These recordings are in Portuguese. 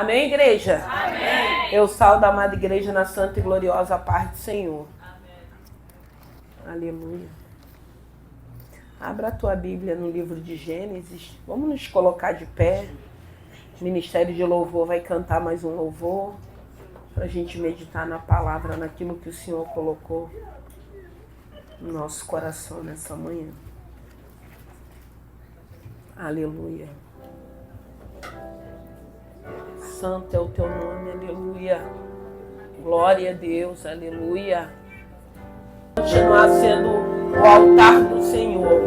Amém, igreja? Amém. Eu saldo a amada igreja na santa e gloriosa paz do Senhor. Amém. Aleluia. Abra a tua Bíblia no livro de Gênesis. Vamos nos colocar de pé. O Ministério de Louvor vai cantar mais um louvor para a gente meditar na palavra, naquilo que o Senhor colocou no nosso coração nessa manhã. Aleluia. Santo é o teu nome, aleluia. Glória a Deus, aleluia. Continuar sendo o altar do Senhor.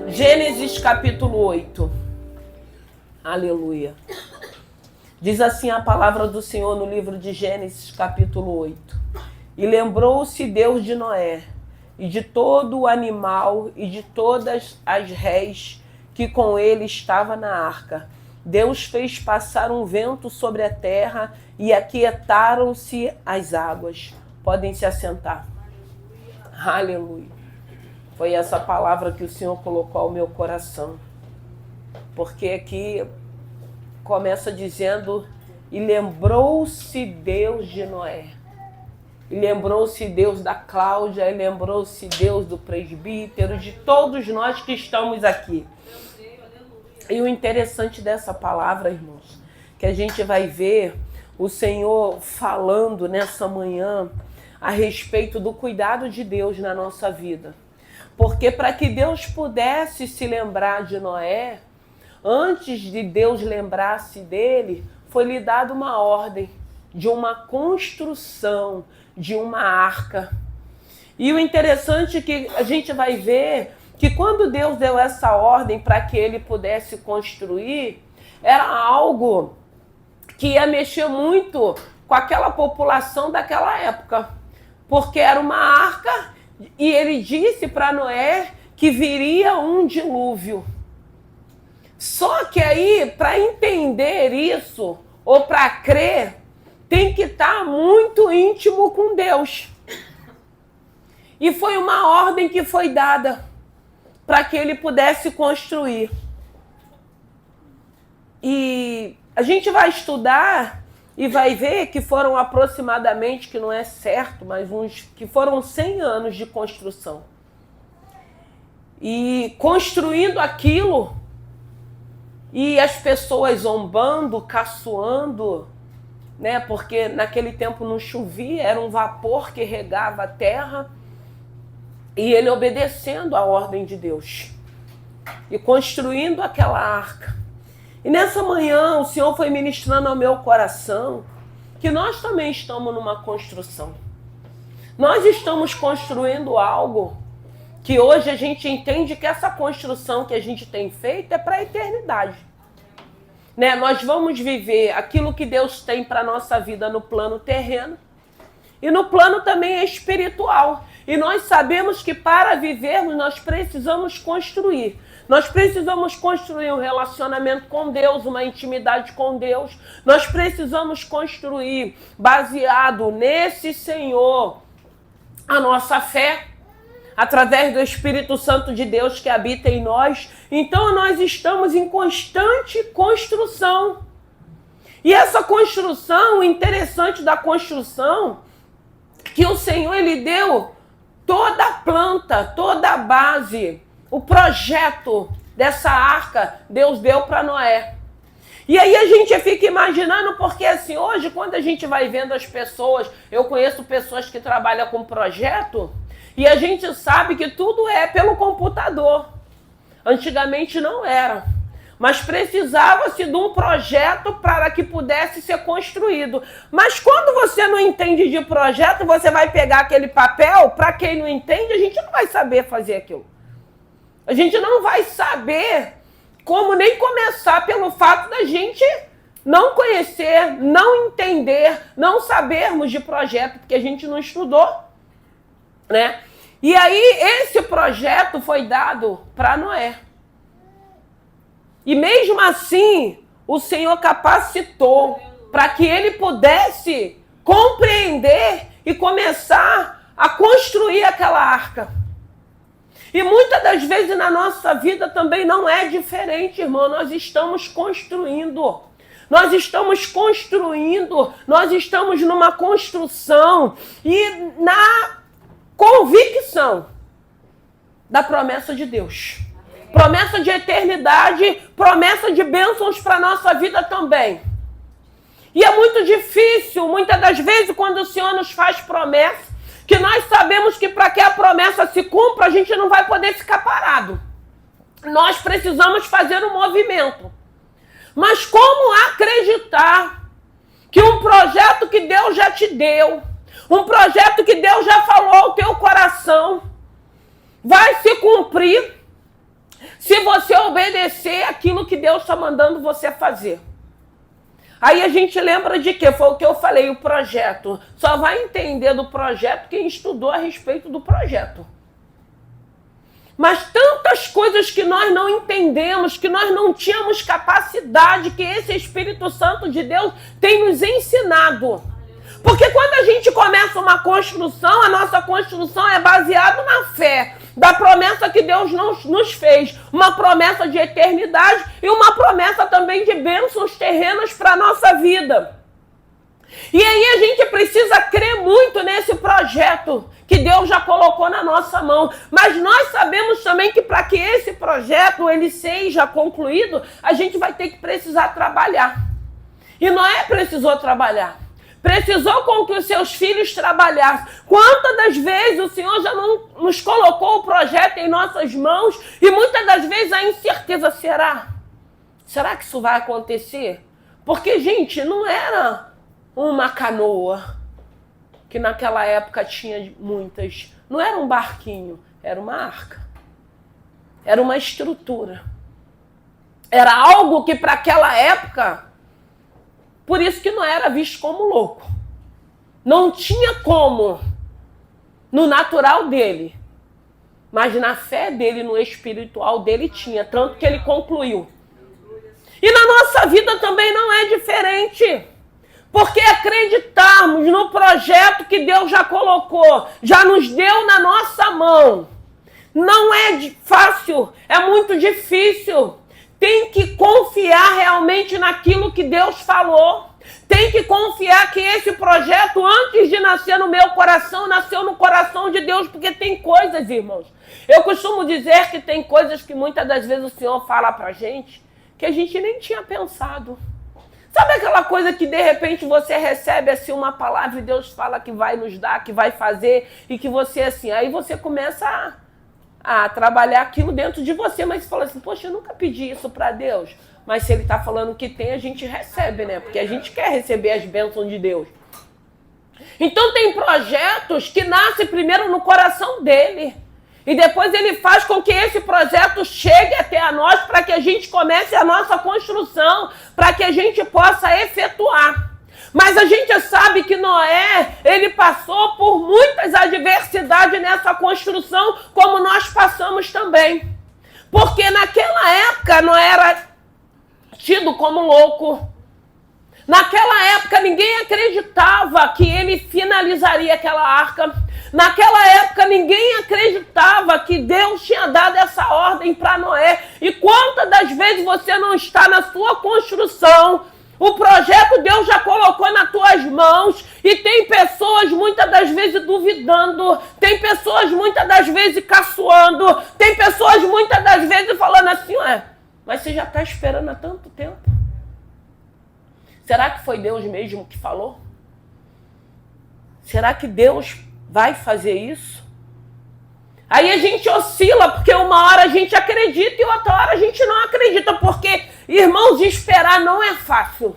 Gênesis capítulo 8. Aleluia. Diz assim a palavra do Senhor no livro de Gênesis capítulo 8. E lembrou-se Deus de Noé, e de todo o animal, e de todas as rés que com ele estava na arca. Deus fez passar um vento sobre a terra e aquietaram-se as águas. Podem se assentar. Aleluia. Foi essa palavra que o Senhor colocou ao meu coração. Porque aqui começa dizendo, e lembrou-se Deus de Noé. E lembrou-se Deus da Cláudia, e lembrou-se Deus do presbítero, de todos nós que estamos aqui. E o interessante dessa palavra, irmãos, que a gente vai ver o Senhor falando nessa manhã a respeito do cuidado de Deus na nossa vida. Porque para que Deus pudesse se lembrar de Noé, antes de Deus lembrar-se dele, foi-lhe dada uma ordem de uma construção, de uma arca. E o interessante é que a gente vai ver que quando Deus deu essa ordem para que ele pudesse construir, era algo que ia mexer muito com aquela população daquela época. Porque era uma arca e ele disse para Noé que viria um dilúvio. Só que aí, para entender isso, ou para crer, tem que estar muito íntimo com Deus. E foi uma ordem que foi dada para que ele pudesse construir. E a gente vai estudar e vai ver que foram aproximadamente, que não é certo, mas que foram 100 anos de construção. E construindo aquilo, e as pessoas zombando, caçoando, né? Porque naquele tempo não chovia, era um vapor que regava a terra. E ele obedecendo a ordem de Deus. E construindo aquela arca. E nessa manhã o Senhor foi ministrando ao meu coração que nós também estamos numa construção. Nós estamos construindo algo que hoje a gente entende que essa construção que a gente tem feito é para a eternidade. Né? Nós vamos viver aquilo que Deus tem para a nossa vida no plano terreno e no plano também espiritual. E nós sabemos que para vivermos nós precisamos construir. Nós precisamos construir um relacionamento com Deus, uma intimidade com Deus. Nós precisamos construir, baseado nesse Senhor, a nossa fé, através do Espírito Santo de Deus que habita em nós. Então nós estamos em constante construção. E essa construção, o interessante da construção, que o Senhor ele deu toda a planta, toda a base, o projeto dessa arca, Deus deu para Noé. E aí a gente fica imaginando, porque assim, hoje quando a gente vai vendo as pessoas, eu conheço pessoas que trabalham com projeto, e a gente sabe que tudo é pelo computador. Antigamente não era. Mas precisava-se de um projeto para que pudesse ser construído. Mas quando você não entende de projeto, você vai pegar aquele papel, para quem não entende, a gente não vai saber fazer aquilo. A gente não vai saber como nem começar pelo fato da gente não conhecer, não entender, não sabermos de projeto, porque a gente não estudou, né? E aí esse projeto foi dado para Noé. E mesmo assim, o Senhor capacitou para que ele pudesse compreender e começar a construir aquela arca. E muitas das vezes na nossa vida também não é diferente, irmão. Nós estamos construindo. Nós estamos construindo, nós estamos numa construção e na convicção da promessa de Deus. Promessa de eternidade, promessa de bênçãos para a nossa vida também. E é muito difícil, muitas das vezes, quando o Senhor nos faz promessa, que nós sabemos que para que a promessa se cumpra, a gente não vai poder ficar parado. Nós precisamos fazer um movimento. Mas como acreditar que um projeto que Deus já te deu, um projeto que Deus já falou ao teu coração, vai se cumprir se você obedecer aquilo que Deus está mandando você fazer? Aí a gente lembra de quê? Foi o que eu falei, o projeto. Só vai entender do projeto quem estudou a respeito do projeto. Mas tantas coisas que nós não entendemos, que nós não tínhamos capacidade, que esse Espírito Santo de Deus tem nos ensinado. Porque quando a gente começa uma construção, a nossa construção é baseada na fé, da promessa que Deus nos fez. Uma promessa de eternidade e uma promessa também de bênçãos terrenas para a nossa vida. E aí a gente precisa crer muito nesse projeto que Deus já colocou na nossa mão. Mas nós sabemos também que para que esse projeto ele seja concluído, a gente vai ter que precisar trabalhar. E Noé precisou trabalhar. Precisou com que os seus filhos trabalhassem. Quantas das vezes o Senhor já não nos colocou o projeto em nossas mãos e muitas das vezes a incerteza, será que isso vai acontecer? Porque, gente, não era uma canoa, que naquela época tinha muitas. Não era um barquinho, era uma arca. Era uma estrutura. Era algo que para aquela época, por isso que não era visto como louco. Não tinha como, no natural dele, mas na fé dele, no espiritual dele tinha, tanto que ele concluiu. E na nossa vida também não é diferente. Porque acreditarmos no projeto que Deus já colocou, já nos deu na nossa mão, não é fácil, é muito difícil. Tem que confiar realmente naquilo que Deus falou. Tem que confiar que esse projeto, antes de nascer no meu coração, nasceu no coração de Deus, porque tem coisas, irmãos. Eu costumo dizer que tem coisas que muitas das vezes o Senhor fala pra gente, que a gente nem tinha pensado. Sabe aquela coisa que de repente você recebe assim uma palavra e Deus fala que vai nos dar, que vai fazer, e que você assim, aí você começa a trabalhar aquilo dentro de você, mas você fala assim, poxa, eu nunca pedi isso para Deus. Mas se ele está falando que tem, a gente recebe, né? Porque a gente quer receber as bênçãos de Deus. Então tem projetos que nascem primeiro no coração dele. E depois ele faz com que esse projeto chegue até a nós para que a gente comece a nossa construção, para que a gente possa efetuar. Mas a gente sabe que Noé, ele passou por muitas adversidades nessa construção, como nós passamos também. Porque naquela época Noé era tido como louco. Naquela época ninguém acreditava que ele finalizaria aquela arca. Naquela época ninguém acreditava que Deus tinha dado essa ordem para Noé. E quantas das vezes você não está na sua construção, o projeto Deus já colocou nas tuas mãos e tem pessoas muitas das vezes duvidando, tem pessoas muitas das vezes caçoando, tem pessoas muitas das vezes falando assim, mas você já está esperando há tanto tempo. Será que foi Deus mesmo que falou? Será que Deus vai fazer isso? Aí a gente oscila, porque uma hora a gente acredita e outra hora a gente não acredita, porque, irmãos, esperar não é fácil.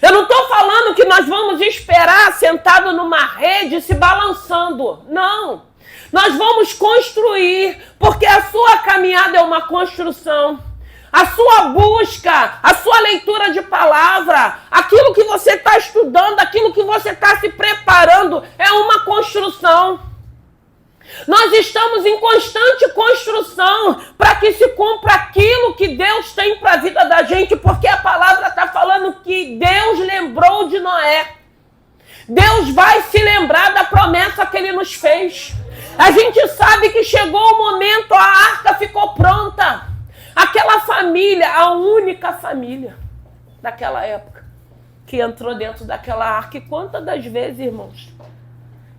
Eu não estou falando que nós vamos esperar sentado numa rede se balançando. Não. Nós vamos construir, porque a sua caminhada é uma construção. A sua busca, a sua leitura de palavra, aquilo que você está estudando, aquilo que você está se preparando, é uma construção. Nós estamos em constante construção para que se cumpra aquilo que Deus tem para a vida da gente, porque a palavra está falando que Deus lembrou de Noé. Deus vai se lembrar da promessa que Ele nos fez. A gente sabe que chegou o momento, a arca ficou pronta. Aquela família, a única família daquela época que entrou dentro daquela arca. E quantas das vezes, irmãos,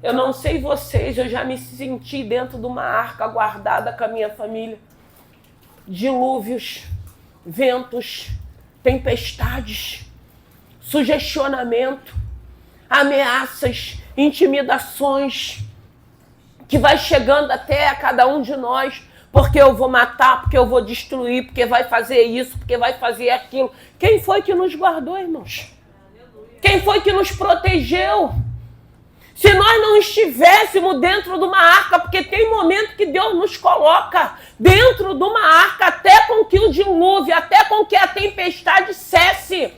eu não sei vocês, eu já me senti dentro de uma arca guardada com a minha família. Dilúvios, ventos, tempestades, sugestionamento, ameaças, intimidações, que vai chegando até a cada um de nós, porque eu vou matar, porque eu vou destruir, porque vai fazer isso, porque vai fazer aquilo. Quem foi que nos guardou, irmãos? Quem foi que nos protegeu? Se nós não estivéssemos dentro de uma arca, porque tem momento que Deus nos coloca dentro de uma arca até com que o dilúvio, até com que a tempestade cesse.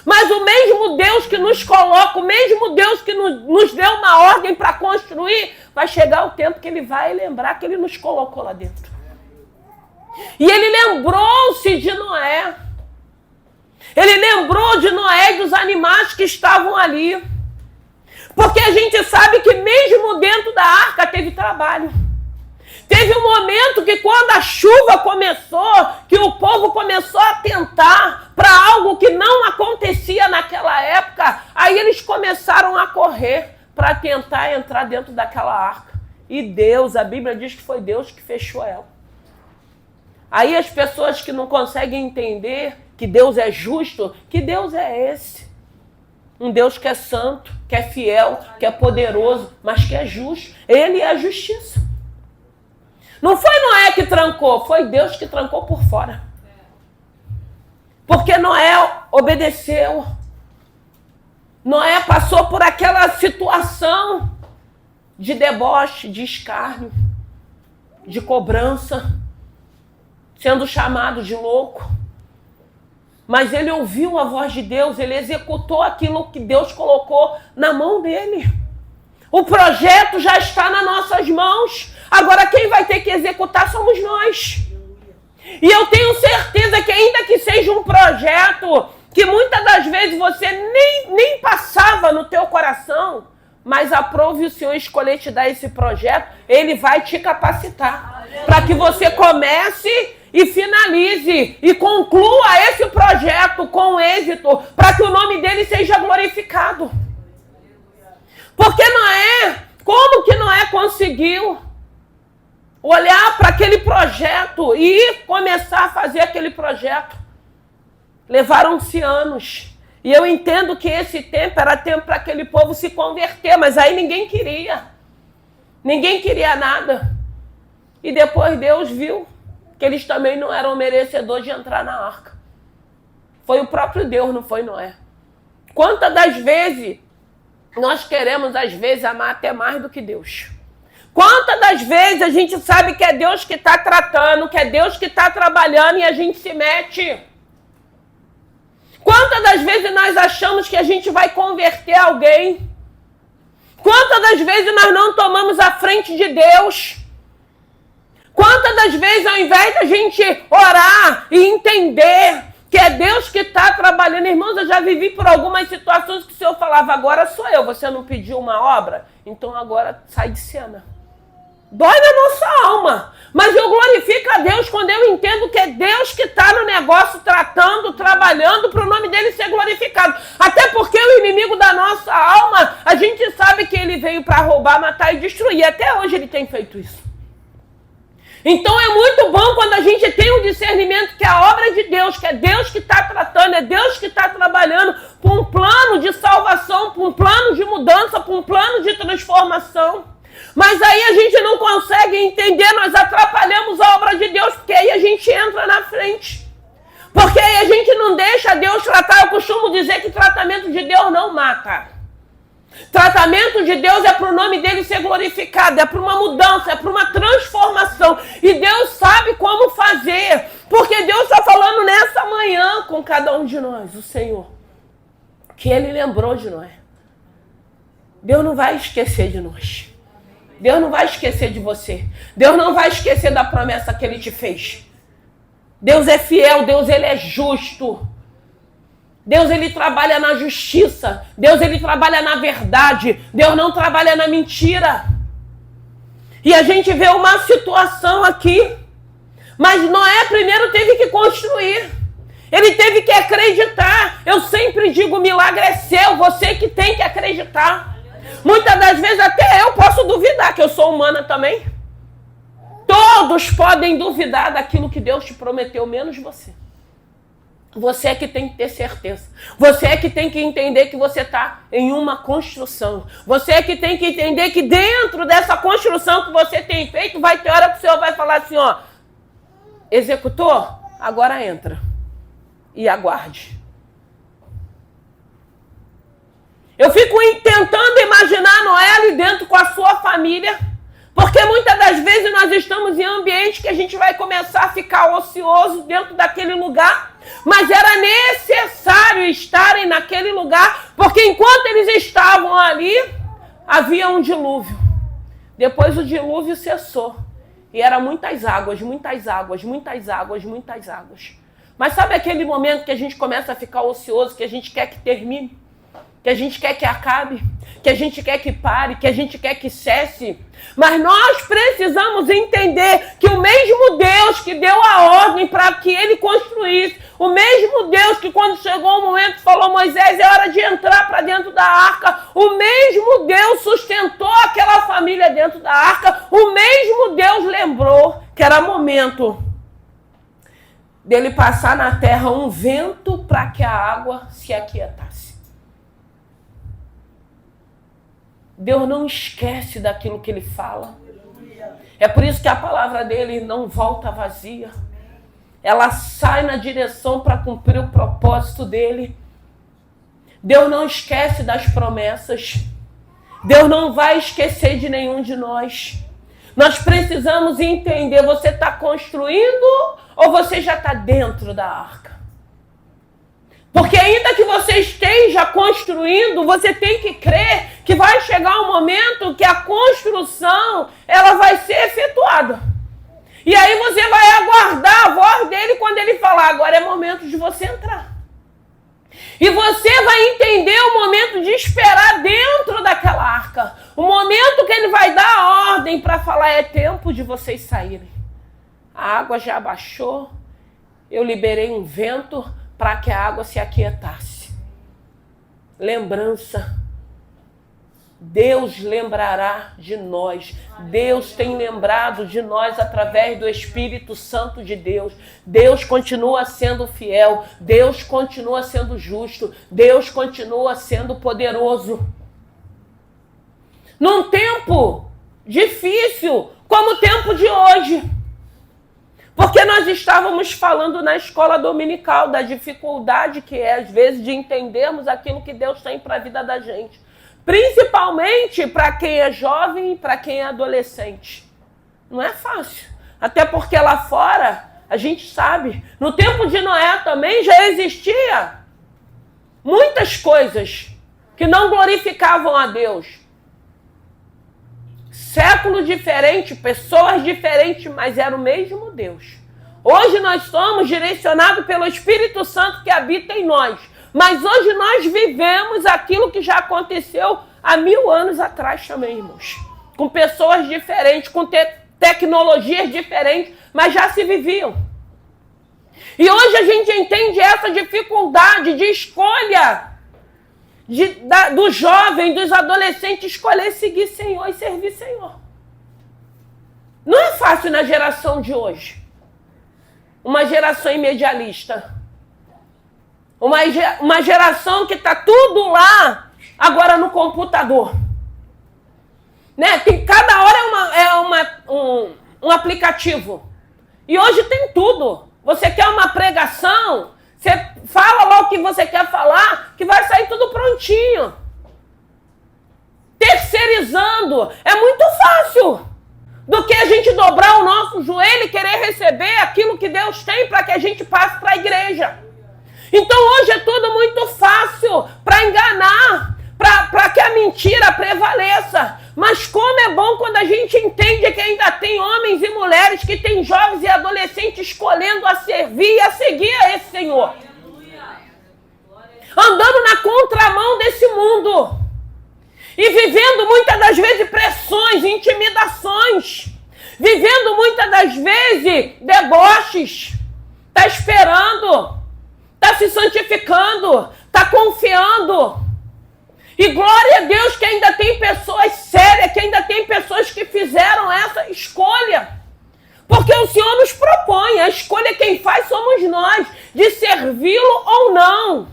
Mas o mesmo Deus que nos coloca, o mesmo Deus que nos deu uma ordem para construir, vai chegar o tempo que ele vai lembrar que ele nos colocou lá dentro. E ele lembrou-se de Noé. Ele lembrou de Noé e dos animais que estavam ali. Porque a gente sabe que mesmo dentro da arca teve trabalho. Teve um momento que quando a chuva começou, que o povo começou a tentar para algo que não acontecia naquela época, aí eles começaram a correr para tentar entrar dentro daquela arca. E Deus, a Bíblia diz que foi Deus que fechou ela. Aí as pessoas que não conseguem entender que Deus é justo, que Deus é esse? Um Deus que é santo, que é fiel, que é poderoso, mas que é justo. Ele é a justiça. Não foi Noé que trancou, foi Deus que trancou por fora. Porque Noé obedeceu. Noé passou por aquela situação de deboche, de escárnio, de cobrança, sendo chamado de louco. Mas ele ouviu a voz de Deus, ele executou aquilo que Deus colocou na mão dele. O projeto já está nas nossas mãos. Agora quem vai ter que executar somos nós. E eu tenho certeza que ainda que seja um projeto que muitas das vezes você nem passava no teu coração, mas aprove o Senhor escolher te dar esse projeto, ele vai te capacitar para que você comece e finalize e conclua esse projeto com êxito, para que o nome dele seja glorificado. Porque Noé, como que Noé conseguiu olhar para aquele projeto e começar a fazer aquele projeto? Levaram-se anos. E eu entendo que esse tempo era tempo para aquele povo se converter, mas aí ninguém queria. Ninguém queria nada. E depois Deus viu que eles também não eram merecedores de entrar na arca. Foi o próprio Deus, não foi Noé. Quantas das vezes nós queremos, às vezes, amar até mais do que Deus? Quantas das vezes a gente sabe que é Deus que está tratando, que é Deus que está trabalhando e a gente se mete? Quantas das vezes nós achamos que a gente vai converter alguém? Quantas das vezes nós não tomamos a frente de Deus? Quantas das vezes, ao invés da gente orar e entender que é Deus que está trabalhando, irmãos, eu já vivi por algumas situações que o Senhor falava, agora sou eu, você não pediu uma obra? Então agora sai de cena. Dói na nossa alma, mas eu glorifico a Deus quando eu entendo que é Deus que está no negócio, tratando, trabalhando, para o nome dele ser glorificado. Até porque o inimigo da nossa alma, a gente sabe que ele veio para roubar, matar e destruir. Até hoje ele tem feito isso. Então é muito bom quando a gente tem um discernimento que a obra é de Deus, que é Deus que está tratando, é Deus que está trabalhando por um plano de salvação, por um plano de mudança, por um plano de transformação. Mas aí a gente não consegue entender, nós atrapalhamos a obra de Deus, porque aí a gente entra na frente. Porque aí a gente não deixa Deus tratar. Eu costumo dizer que tratamento de Deus não mata. Tratamento de Deus é para o nome dele ser glorificado, é para uma mudança, é para uma transformação. E Deus sabe como fazer, porque Deus está falando nessa manhã com cada um de nós, o Senhor, que ele lembrou de nós. Deus não vai esquecer de nós. Deus não vai esquecer de você. Deus não vai esquecer da promessa que ele te fez. Deus é fiel, Deus ele é justo. Deus, ele trabalha na justiça. Deus, ele trabalha na verdade. Deus não trabalha na mentira. E a gente vê uma situação aqui. Mas Noé primeiro teve que construir. Ele teve que acreditar. Eu sempre digo, o milagre é seu, você que tem que acreditar. Muitas das vezes até eu posso duvidar, que eu sou humana também. Todos podem duvidar daquilo que Deus te prometeu, menos você. Você é que tem que ter certeza. Você é que tem que entender que você está em uma construção. Você é que tem que entender que dentro dessa construção que você tem feito, vai ter hora que o Senhor vai falar assim, ó, executor, agora entra e aguarde. Eu fico tentando imaginar Noelle dentro com a sua família, porque muitas das vezes nós estamos em ambientes que a gente vai começar a ficar ocioso dentro daquele lugar, mas era necessário estarem naquele lugar, porque enquanto eles estavam ali, havia um dilúvio. Depois o dilúvio cessou. E eram muitas águas, muitas águas, muitas águas, muitas águas. Mas sabe aquele momento que a gente começa a ficar ocioso, que a gente quer que termine? Que a gente quer que acabe, que a gente quer que pare, que a gente quer que cesse. Mas nós precisamos entender que o mesmo Deus que deu a ordem para que ele construísse, o mesmo Deus que quando chegou o momento falou, Moisés, é hora de entrar para dentro da arca, o mesmo Deus sustentou aquela família dentro da arca, o mesmo Deus lembrou que era momento dele passar na terra um vento para que a água se aquietasse. Deus não esquece daquilo que ele fala. É por isso que a palavra dele não volta vazia. Ela sai na direção para cumprir o propósito dele. Deus não esquece das promessas. Deus não vai esquecer de nenhum de nós. Nós precisamos entender, você está construindo ou você já está dentro da arca? Porque ainda que você esteja construindo, você tem que crer que vai chegar um momento que a construção ela vai ser efetuada. E aí você vai aguardar a voz dele quando ele falar, agora é momento de você entrar. E você vai entender o momento de esperar dentro daquela arca. O momento que ele vai dar a ordem para falar, é tempo de vocês saírem. A água já abaixou, eu liberei um vento para que a água se aquietasse. Lembrança. Deus lembrará de nós. Deus tem lembrado de nós através do Espírito Santo de Deus. Deus continua sendo fiel. Deus continua sendo justo. Deus continua sendo poderoso. Num tempo difícil, como o tempo de hoje. Porque nós estávamos falando na escola dominical da dificuldade que é, às vezes, de entendermos aquilo que Deus tem para a vida da gente. Principalmente para quem é jovem e para quem é adolescente. Não é fácil. Até porque lá fora, a gente sabe, no tempo de Noé também já existia muitas coisas que não glorificavam a Deus. Séculos diferentes, pessoas diferentes, mas era o mesmo Deus. Hoje nós somos direcionados pelo Espírito Santo que habita em nós. Mas hoje nós vivemos aquilo que já aconteceu há 1000 anos atrás também, irmãos. Com pessoas diferentes, com tecnologias diferentes, mas já se viviam. E hoje a gente entende essa dificuldade de escolha do jovem, dos adolescentes, escolher seguir Senhor e servir Senhor. Não é fácil na geração de hoje. Uma geração imedialista. Uma geração que está tudo lá, agora no computador. Né? Cada hora um aplicativo. E hoje tem tudo. Você quer uma pregação, você fala lá o que você quer falar, que vai sair tudo prontinho. Terceirizando é muito fácil do que a gente dobrar o nosso joelho e querer receber aquilo que Deus tem para que a gente passe para a igreja. Então hoje é tudo muito fácil para enganar, para que a mentira prevaleça. Mas como é bom quando a gente entende que ainda tem homens e mulheres, que tem jovens e adolescentes escolhendo a servir e a seguir a esse Senhor. Andando na contramão desse mundo. E vivendo muitas das vezes pressões, intimidações. Vivendo muitas das vezes deboches. Está esperando. está se santificando, está confiando. E glória a Deus que ainda tem pessoas sérias, que ainda tem pessoas que fizeram essa escolha. Porque o Senhor nos propõe, a escolha quem faz somos nós, de servi-lo ou não,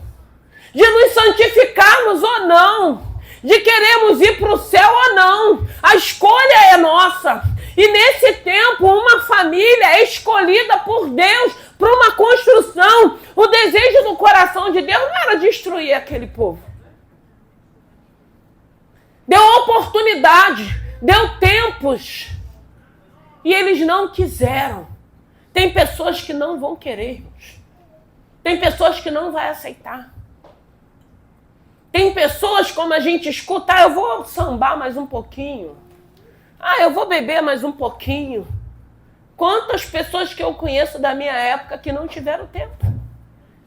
de nos santificarmos ou não, de queremos ir para o céu ou não. A escolha é nossa. E nesse tempo, uma família é escolhida por Deus para uma construção. O desejo do coração de Deus não era destruir aquele povo. Deu oportunidade, deu tempos. E eles não quiseram. Tem pessoas que não vão querer, irmãos. Tem pessoas que não vão aceitar. Tem pessoas, como a gente escuta, eu vou sambar mais um pouquinho. Eu vou beber mais um pouquinho. Quantas pessoas que eu conheço da minha época que não tiveram tempo?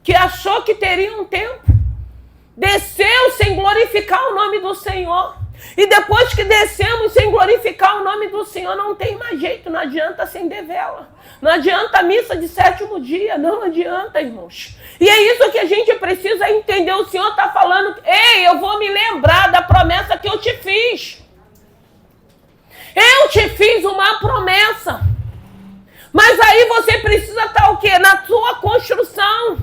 Que achou que teriam tempo. Desceu sem glorificar o nome do Senhor. E depois que descemos sem glorificar o nome do Senhor, não tem mais jeito, não adianta acender vela. Não adianta a missa de 7º dia, não adianta, irmãos. E é isso que a gente precisa entender. O Senhor está falando, ei, eu vou me lembrar da promessa que eu te fiz. Eu te fiz uma promessa. Mas aí você precisa estar o quê? Na sua construção.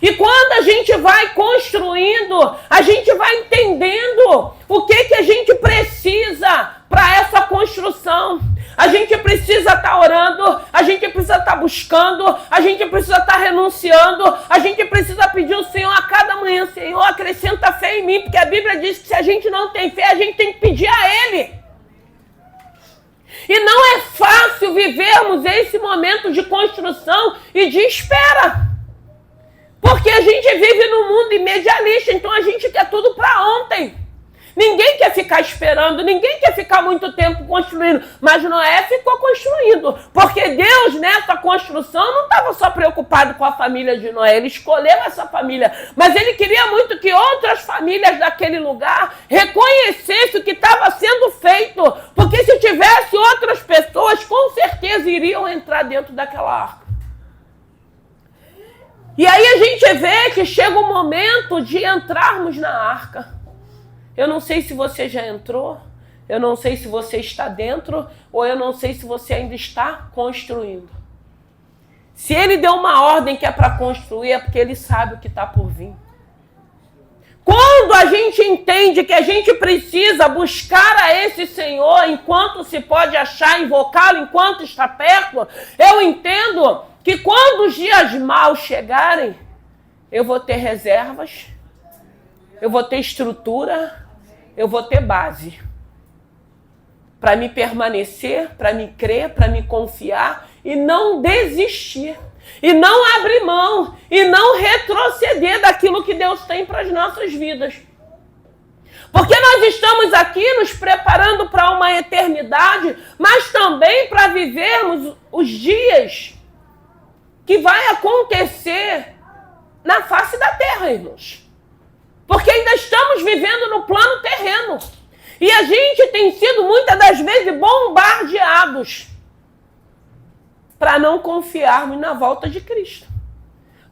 E quando a gente vai construindo, a gente vai entendendo o que a gente precisa para essa construção. A gente precisa estar orando, a gente precisa estar buscando, a gente precisa estar renunciando, a gente precisa pedir ao Senhor a cada manhã, Senhor, acrescenta fé em mim, porque a Bíblia diz que se a gente não tem fé, a gente tem que pedir a Ele. E não é fácil vivermos esse momento de construção e de espera. Porque a gente vive num mundo imedialista, então a gente quer tudo para ontem. Ninguém quer ficar esperando, ninguém quer ficar muito tempo construindo. Mas Noé ficou construindo, porque Deus nessa construção não estava só preocupado com a família de Noé, ele escolheu essa família. Mas ele queria muito que outras famílias daquele lugar reconhecessem o que estava sendo feito. Porque se tivesse outras pessoas, com certeza iriam entrar dentro daquela arca. E aí a gente vê que chega o momento de entrarmos na arca. Eu não sei se você já entrou, eu não sei se você está dentro, ou eu não sei se você ainda está construindo. Se ele deu uma ordem que é para construir, é porque ele sabe o que está por vir. Quando a gente entende que a gente precisa buscar a esse Senhor enquanto se pode achar, invocá-lo enquanto está perto, eu entendo que quando os dias maus chegarem, eu vou ter reservas, eu vou ter estrutura, eu vou ter base para me permanecer, para me crer, para me confiar e não desistir, e não abrir mão, e não retroceder daquilo que Deus tem para as nossas vidas. Porque nós estamos aqui nos preparando para uma eternidade, mas também para vivermos os dias que vai acontecer na face da terra, irmãos. Porque ainda estamos vivendo no plano terreno. E a gente tem sido muitas das vezes bombardeados para não confiarmos na volta de Cristo.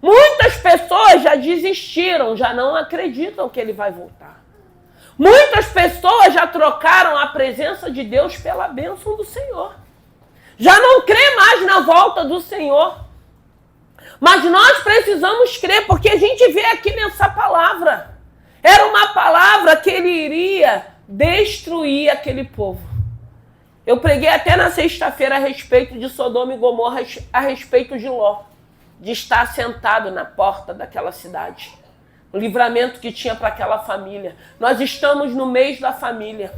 Muitas pessoas já desistiram, já não acreditam que ele vai voltar. Muitas pessoas já trocaram a presença de Deus pela bênção do Senhor. Já não crê mais na volta do Senhor. Mas nós precisamos crer, porque a gente vê aqui nessa palavra. Era uma palavra que ele iria destruir aquele povo. Eu preguei até na sexta-feira a respeito de Sodoma e Gomorra, a respeito de Ló, de estar sentado na porta daquela cidade. O livramento que tinha para aquela família. Nós estamos no mês da família.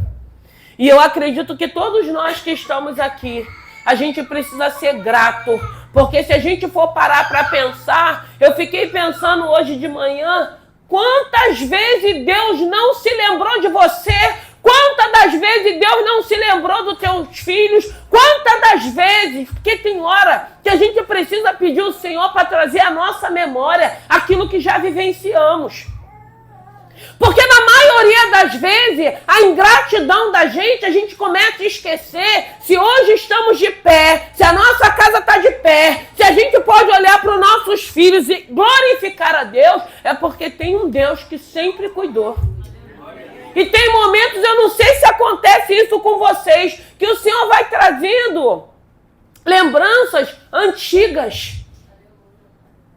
E eu acredito que todos nós que estamos aqui, a gente precisa ser grato. Porque se a gente for parar para pensar, eu fiquei pensando hoje de manhã, quantas vezes Deus não se lembrou de você? Quantas das vezes Deus não se lembrou dos teus filhos? Quantas das vezes? Porque tem hora que a gente precisa pedir ao Senhor para trazer à nossa memória aquilo que já vivenciamos. Porque na maioria das vezes, a ingratidão da gente, a gente começa a esquecer se hoje estamos de pé, se a nossa casa está de pé, se a gente pode olhar para os nossos filhos e glorificar a Deus, é porque tem um Deus que sempre cuidou. E tem momentos, eu não sei se acontece isso com vocês, que o Senhor vai trazendo lembranças antigas.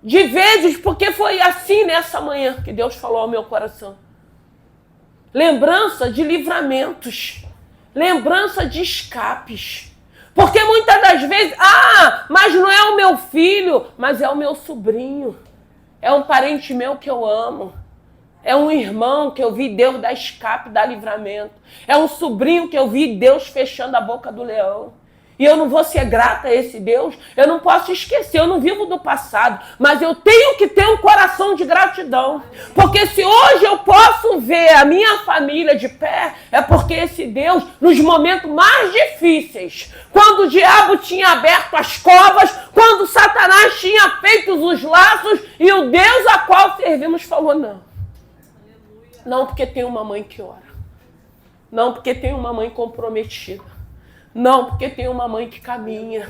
De vezes, porque foi assim nessa manhã que Deus falou ao meu coração. Lembrança de livramentos. Lembrança de escapes. Porque muitas das vezes, mas não é o meu filho, mas é o meu sobrinho. É um parente meu que eu amo. É um irmão que eu vi Deus dar escape, dar livramento. É um sobrinho que eu vi Deus fechando a boca do leão. E eu não vou ser grata a esse Deus, eu não posso esquecer, eu não vivo do passado, mas eu tenho que ter um coração de gratidão. Porque se hoje eu posso ver a minha família de pé, é porque esse Deus, nos momentos mais difíceis, quando o diabo tinha aberto as covas, quando Satanás tinha feito os laços, e o Deus a qual servimos falou não. Não porque tem uma mãe que ora. Não porque tem uma mãe comprometida. Não, porque tem uma mãe que caminha.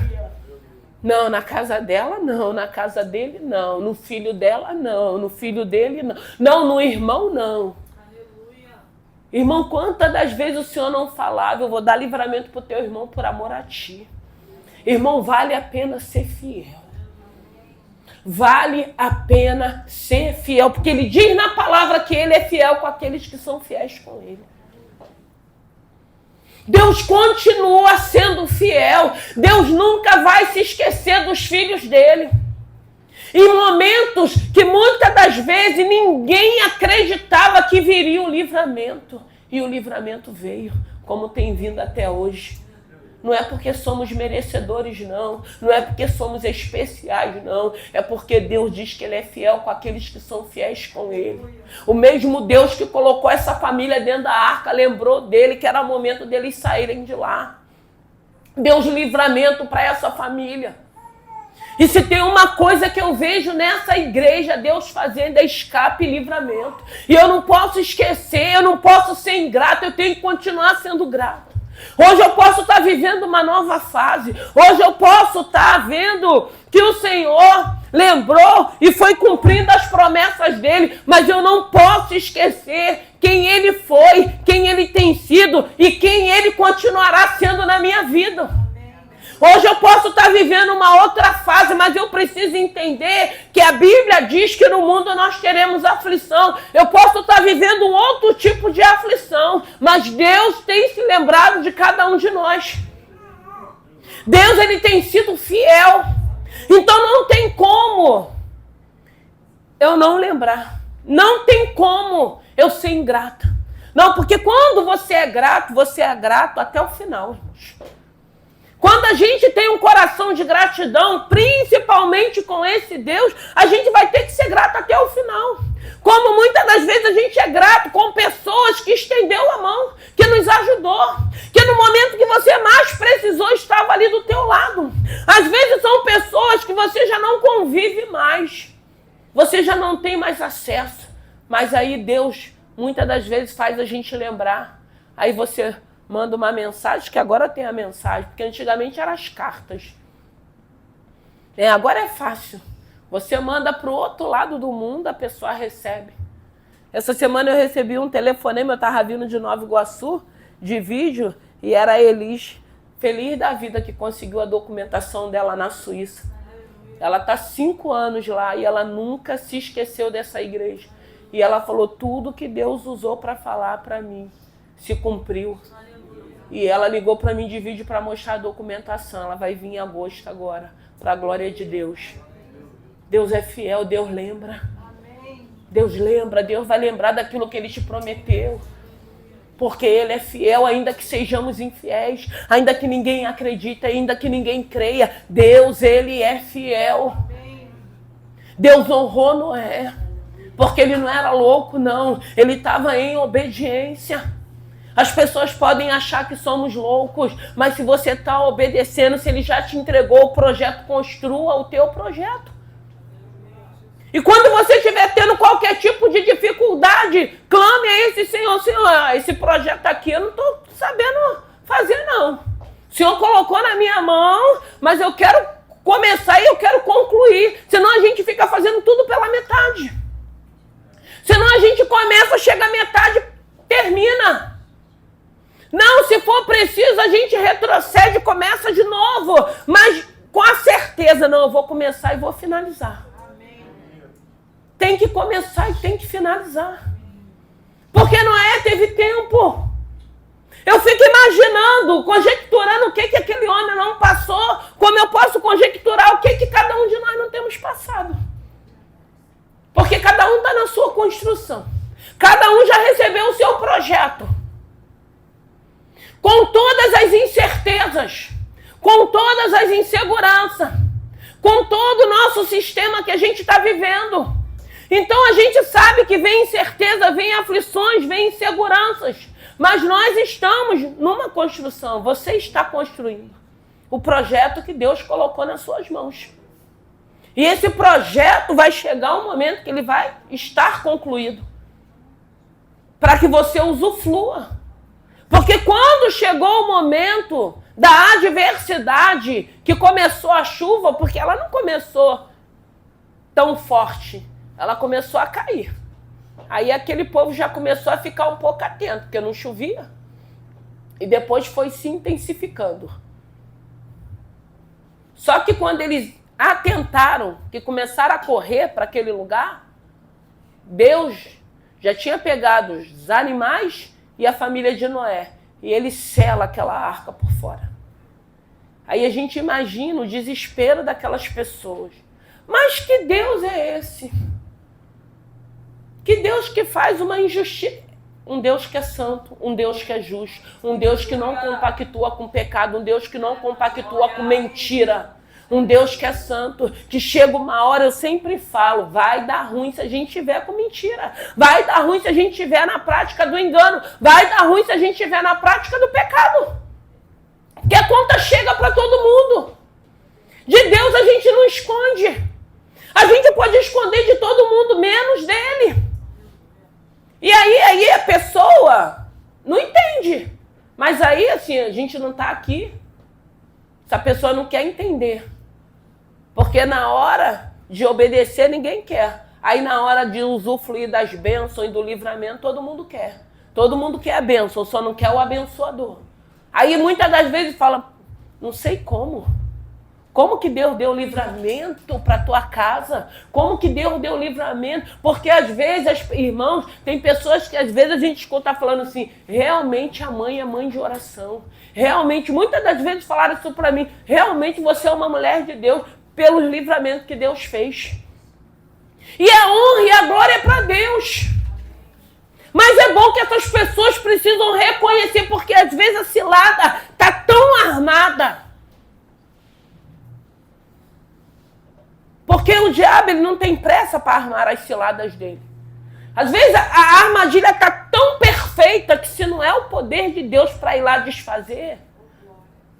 Não, na casa dela, não. Na casa dele, não. No filho dela, não. No filho dele, não. Não, no irmão, não. Aleluia. Irmão, quantas das vezes o Senhor não falava, eu vou dar livramento para o teu irmão por amor a ti. Irmão, vale a pena ser fiel. Vale a pena ser fiel. Porque ele diz na palavra que ele é fiel com aqueles que são fiéis com ele. Deus continua sendo fiel. Deus nunca vai se esquecer dos filhos dele. Em momentos que muitas das vezes ninguém acreditava que viria o livramento. E o livramento veio, como tem vindo até hoje. Não é porque somos merecedores, não. Não é porque somos especiais, não. É porque Deus diz que Ele é fiel com aqueles que são fiéis com Ele. O mesmo Deus que colocou essa família dentro da arca lembrou dele que era o momento deles saírem de lá. Deu livramento para essa família. E se tem uma coisa que eu vejo nessa igreja, Deus fazendo é escape e livramento. E eu não posso esquecer, eu não posso ser ingrato, eu tenho que continuar sendo grato. Hoje eu posso estar vivendo uma nova fase. Hoje eu posso estar vendo que o Senhor lembrou e foi cumprindo as promessas dele. Mas eu não posso esquecer quem ele foi, quem ele tem sido e quem ele continuará sendo na minha vida. Hoje eu posso estar vivendo uma outra fase, mas eu preciso entender que a Bíblia diz que no mundo nós teremos aflição. Eu posso estar vivendo um outro tipo de aflição, mas Deus tem se lembrado de cada um de nós. Deus, ele tem sido fiel. Então não tem como eu não lembrar. Não tem como eu ser ingrata. Não, porque quando você é grato até o final, irmãos. Quando a gente tem um coração de gratidão, principalmente com esse Deus, a gente vai ter que ser grato até o final. Como muitas das vezes a gente é grato com pessoas que estendeu a mão, que nos ajudou, que no momento que você mais precisou estava ali do teu lado. Às vezes são pessoas que você já não convive mais, você já não tem mais acesso, mas aí Deus muitas das vezes faz a gente lembrar. Aí você manda uma mensagem, que agora tem a mensagem, porque antigamente eram as cartas. Agora é fácil. Você manda para o outro lado do mundo, a pessoa recebe. Essa semana eu recebi um telefonema, eu estava vindo de Nova Iguaçu, de vídeo, e era a Elis, feliz da vida, que conseguiu a documentação dela na Suíça. Ela está 5 anos lá e ela nunca se esqueceu dessa igreja. E ela falou, tudo que Deus usou para falar para mim se cumpriu. E ela ligou para mim de vídeo para mostrar a documentação. Ela vai vir em agosto agora, para a glória de Deus. Deus é fiel, Deus lembra. Deus lembra, Deus vai lembrar daquilo que Ele te prometeu. Porque Ele é fiel, ainda que sejamos infiéis, ainda que ninguém acredite, ainda que ninguém creia. Deus, Ele é fiel. Deus honrou Noé, porque ele não era louco, não. Ele estava em obediência. As pessoas podem achar que somos loucos, mas se você está obedecendo, se Ele já te entregou o projeto, construa o teu projeto. E quando você estiver tendo qualquer tipo de dificuldade, clame a esse Senhor, Senhor, esse projeto aqui eu não estou sabendo fazer, não. O Senhor colocou na minha mão, mas eu quero começar e eu quero concluir. Senão a gente fica fazendo começa, chega a metade, termina. Não, se for preciso, a gente retrocede e começa de novo. Mas com a certeza, não, eu vou começar e vou finalizar. Tem que começar e tem que finalizar. Porque Noé teve tempo. Eu fico imaginando, conjecturando o que aquele homem não passou, como eu posso conjecturar o que cada um de nós não temos passado. Porque cada um está na sua construção. Cada um já recebeu o seu projeto. Com todas as incertezas, com todas as inseguranças, com todo o nosso sistema que a gente está vivendo. Então a gente sabe que vem incerteza, vem aflições, vem inseguranças. Mas nós estamos numa construção. Você está construindo o projeto que Deus colocou nas suas mãos. E esse projeto vai chegar um momento que ele vai estar concluído. Para que você usufrua. Porque quando chegou o momento da adversidade, que começou a chuva, porque ela não começou tão forte, ela começou a cair. Aí aquele povo já começou a ficar um pouco atento, porque não chovia. E depois foi se intensificando. Só que quando eles atentaram, que começaram a correr para aquele lugar, Deus já tinha pegado os animais e a família de Noé. E ele sela aquela arca por fora. Aí a gente imagina o desespero daquelas pessoas. Mas que Deus é esse? Que Deus que faz uma injustiça. Um Deus que é santo, um Deus que é justo, um Deus que não compactua com pecado, um Deus que não compactua com mentira. Um Deus que é santo, que chega uma hora, eu sempre falo, vai dar ruim se a gente estiver com mentira. Vai dar ruim se a gente estiver na prática do engano. Vai dar ruim se a gente estiver na prática do pecado. Porque a conta chega para todo mundo. De Deus a gente não esconde. A gente pode esconder de todo mundo, menos dele. E aí a pessoa não entende. Mas aí, assim, a gente não está aqui. Essa pessoa não quer entender. Porque na hora de obedecer, ninguém quer. Aí na hora de usufruir das bênçãos e do livramento, todo mundo quer. Todo mundo quer a bênção, só não quer o abençoador. Aí muitas das vezes fala, não sei como. Como que Deus deu livramento para a tua casa? Como que Deus deu livramento? Porque às vezes, irmãos, tem pessoas que às vezes a gente escuta falando assim, realmente a mãe é mãe de oração. Realmente, muitas das vezes falaram isso para mim, realmente você é uma mulher de Deus pelos livramentos que Deus fez. E a honra e a glória é para Deus. Mas é bom que essas pessoas precisam reconhecer, porque às vezes a cilada está tão armada. Porque o diabo ele não tem pressa para armar as ciladas dele. Às vezes a armadilha está tão perfeita que se não é o poder de Deus para ir lá desfazer,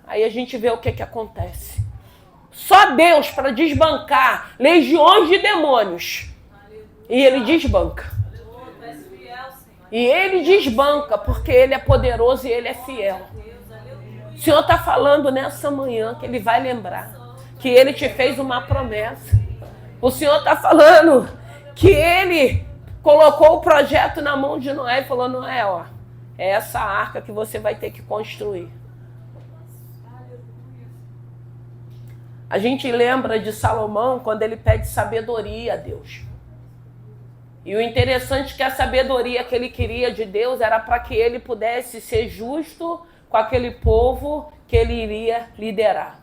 aí a gente vê o que acontece. Só Deus para desbancar legiões de demônios. E ele desbanca. E ele desbanca porque ele é poderoso e ele é fiel. O Senhor está falando nessa manhã que ele vai lembrar que ele te fez uma promessa. O Senhor está falando que ele colocou o projeto na mão de Noé e falou, Noé, ó, é essa arca que você vai ter que construir. A gente lembra de Salomão quando ele pede sabedoria a Deus. E o interessante é que a sabedoria que ele queria de Deus era para que ele pudesse ser justo com aquele povo que ele iria liderar.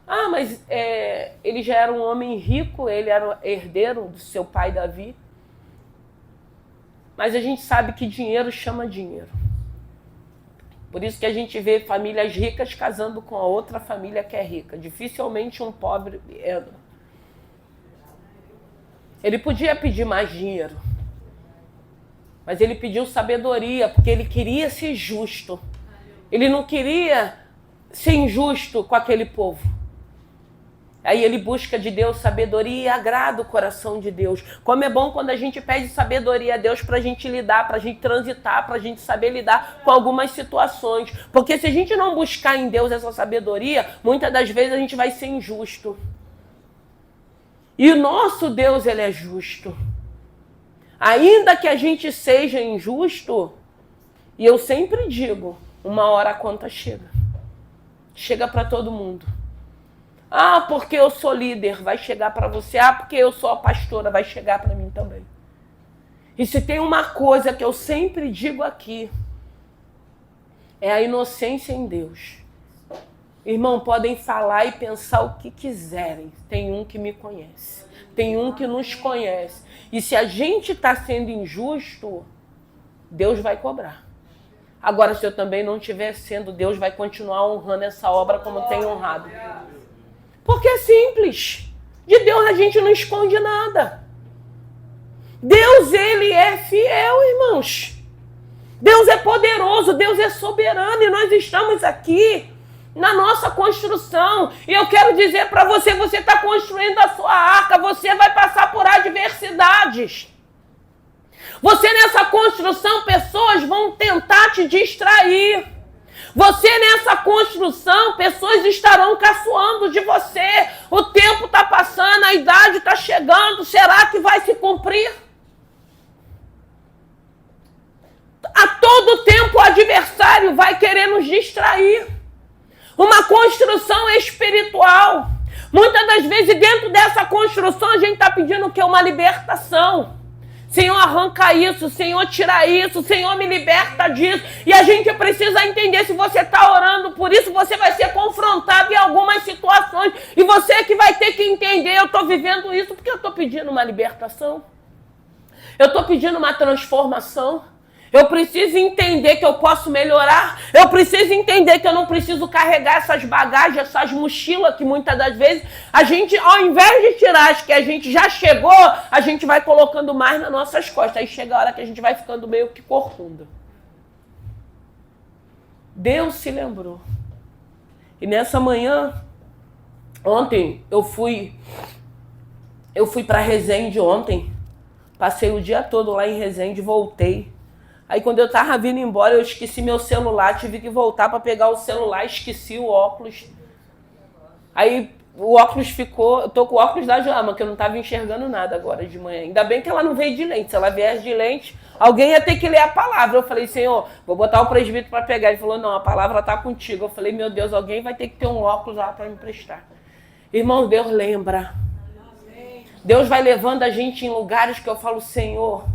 Ah, mas ele já era um homem rico, ele era herdeiro do seu pai Davi. Mas a gente sabe que dinheiro chama dinheiro. Por isso que a gente vê famílias ricas casando com a outra família que é rica. Dificilmente um pobre entra. Ele podia pedir mais dinheiro. Mas ele pediu sabedoria, porque ele queria ser justo. Ele não queria ser injusto com aquele povo. Aí ele busca de Deus sabedoria e agrada o coração de Deus. Como é bom quando a gente pede sabedoria a Deus para a gente lidar, para a gente transitar, para a gente saber lidar com algumas situações. Porque se a gente não buscar em Deus essa sabedoria, muitas das vezes a gente vai ser injusto. E o nosso Deus, ele é justo. Ainda que a gente seja injusto, e eu sempre digo, uma hora a conta chega. Chega para todo mundo. Ah, porque eu sou líder, vai chegar para você. Ah, porque eu sou a pastora, vai chegar para mim também. E se tem uma coisa que eu sempre digo aqui, é a inocência em Deus. Irmão, podem falar e pensar o que quiserem. Tem um que me conhece. Tem um que nos conhece. E se a gente está sendo injusto, Deus vai cobrar. Agora, se eu também não estiver sendo, Deus vai continuar honrando essa obra como tem honrado. Porque é simples. De Deus a gente não esconde nada. Deus, ele é fiel, irmãos. Deus é poderoso, Deus é soberano e nós estamos aqui na nossa construção. E eu quero dizer para você, você está construindo a sua arca, você vai passar por adversidades. Você nessa construção, pessoas vão tentar te distrair. Você nessa construção, pessoas estarão caçoando de você. O tempo está passando, a idade está chegando, será que vai se cumprir? A todo tempo o adversário vai querer nos distrair. Uma construção espiritual. Muitas das vezes dentro dessa construção a gente está pedindo o quê? Uma libertação. Senhor, arranca isso, Senhor, tira isso, Senhor, me liberta disso. E a gente precisa entender, se você está orando por isso, você vai ser confrontado em algumas situações. E você que vai ter que entender, eu estou vivendo isso porque eu estou pedindo uma libertação. Eu estou pedindo uma transformação. Eu preciso entender que eu posso melhorar. Eu preciso entender que eu não preciso carregar essas bagagens, essas mochilas que muitas das vezes a gente, ao invés de tirar as que a gente já chegou, a gente vai colocando mais nas nossas costas. Aí chega a hora que a gente vai ficando meio que corcunda. Deus se lembrou. E nessa manhã, ontem, eu fui para Resende ontem. Passei o dia todo lá em Resende, voltei. Aí quando eu tava vindo embora, eu esqueci meu celular, tive que voltar para pegar o celular, esqueci o óculos. Aí o óculos ficou, eu tô com o óculos da Joama, que eu não tava enxergando nada agora de manhã. Ainda bem que ela não veio de lente, se ela viesse de lente, alguém ia ter que ler a palavra. Eu falei, Senhor, vou botar o presbítero para pegar. Ele falou, não, a palavra tá contigo. Eu falei, meu Deus, alguém vai ter que ter um óculos lá para me emprestar. Irmão, Deus lembra. Deus vai levando a gente em lugares que eu falo, Senhor,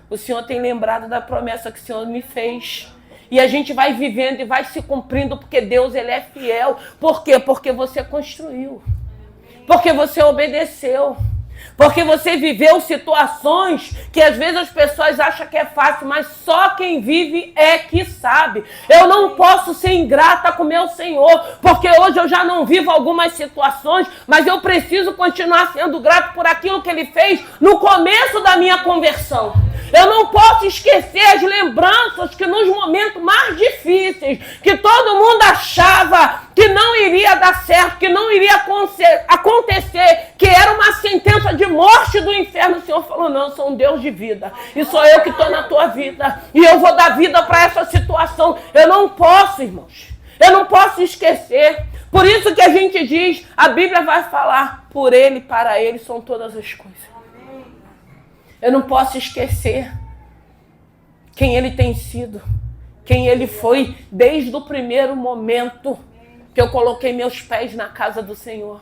o Senhor tem lembrado da promessa que o Senhor me fez. E a gente vai vivendo e vai se cumprindo, porque Deus, ele é fiel. Por quê? Porque você construiu. Porque você obedeceu. Porque você viveu situações que às vezes as pessoas acham que é fácil, mas só quem vive é que sabe. Eu não posso ser ingrata com meu Senhor, porque hoje eu já não vivo algumas situações, mas eu preciso continuar sendo grato por aquilo que ele fez no começo da minha conversão. Eu não posso esquecer as lembranças que nos momentos mais difíceis, que todo mundo achava que não iria dar certo, que não iria acontecer, que era uma sentença de morte do inferno. O Senhor falou, não, eu sou um Deus de vida. E sou eu que estou na tua vida. E eu vou dar vida para essa situação. Eu não posso, irmãos. Eu não posso esquecer. Por isso que a gente diz, a Bíblia vai falar, por ele, para ele são todas as coisas. Eu não posso esquecer quem ele tem sido, quem ele foi desde o primeiro momento que eu coloquei meus pés na casa do Senhor.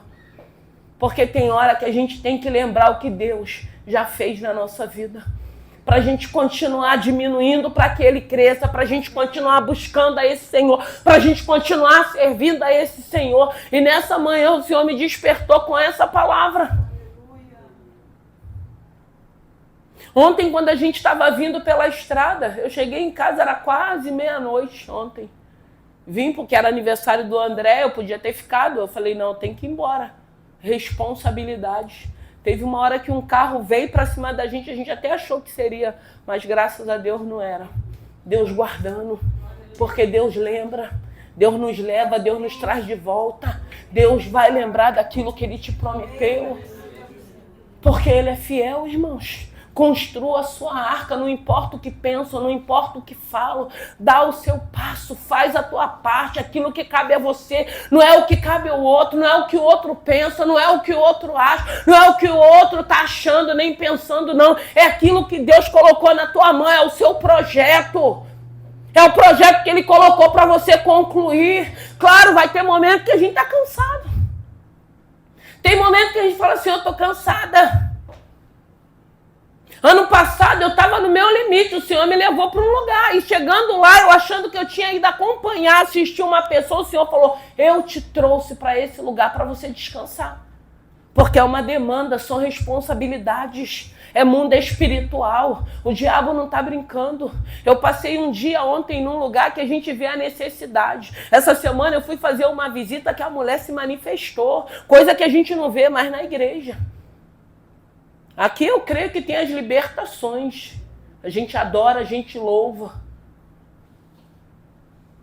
Porque tem hora que a gente tem que lembrar o que Deus já fez na nossa vida. Para a gente continuar diminuindo, para que ele cresça, para a gente continuar buscando a esse Senhor, para a gente continuar servindo a esse Senhor. E nessa manhã o Senhor me despertou com essa palavra. Ontem, quando a gente estava vindo pela estrada, eu cheguei em casa, era quase meia-noite ontem. Vim porque era aniversário do André, eu podia ter ficado. Eu falei, não, tem que ir embora. Responsabilidade. Teve uma hora que um carro veio para cima da gente, a gente até achou que seria, mas graças a Deus não era. Deus guardando, porque Deus lembra. Deus nos leva, Deus nos traz de volta. Deus vai lembrar daquilo que ele te prometeu. Porque ele é fiel, irmãos. Construa a sua arca, não importa o que pensam, não importa o que falam. Dá o seu passo, faz a tua parte, aquilo que cabe a você. Não é o que cabe ao outro, não é o que o outro pensa, não é o que o outro acha, não é o que o outro está achando, nem pensando, não. É aquilo que Deus colocou na tua mão, é o seu projeto. É o projeto que Ele colocou para você concluir. Claro, vai ter momento que a gente está cansado. Tem momento que a gente fala assim, eu estou cansada. Ano passado eu estava no meu limite, o Senhor me levou para um lugar. E chegando lá, eu achando que eu tinha ido acompanhar, assistir uma pessoa, o Senhor falou, eu te trouxe para esse lugar para você descansar. Porque é uma demanda, são responsabilidades, é mundo espiritual. O diabo não está brincando. Eu passei um dia ontem num lugar que a gente vê a necessidade. Essa semana eu fui fazer uma visita que a mulher se manifestou, coisa que a gente não vê mais na igreja. Aqui eu creio que tem as libertações. A gente adora, a gente louva.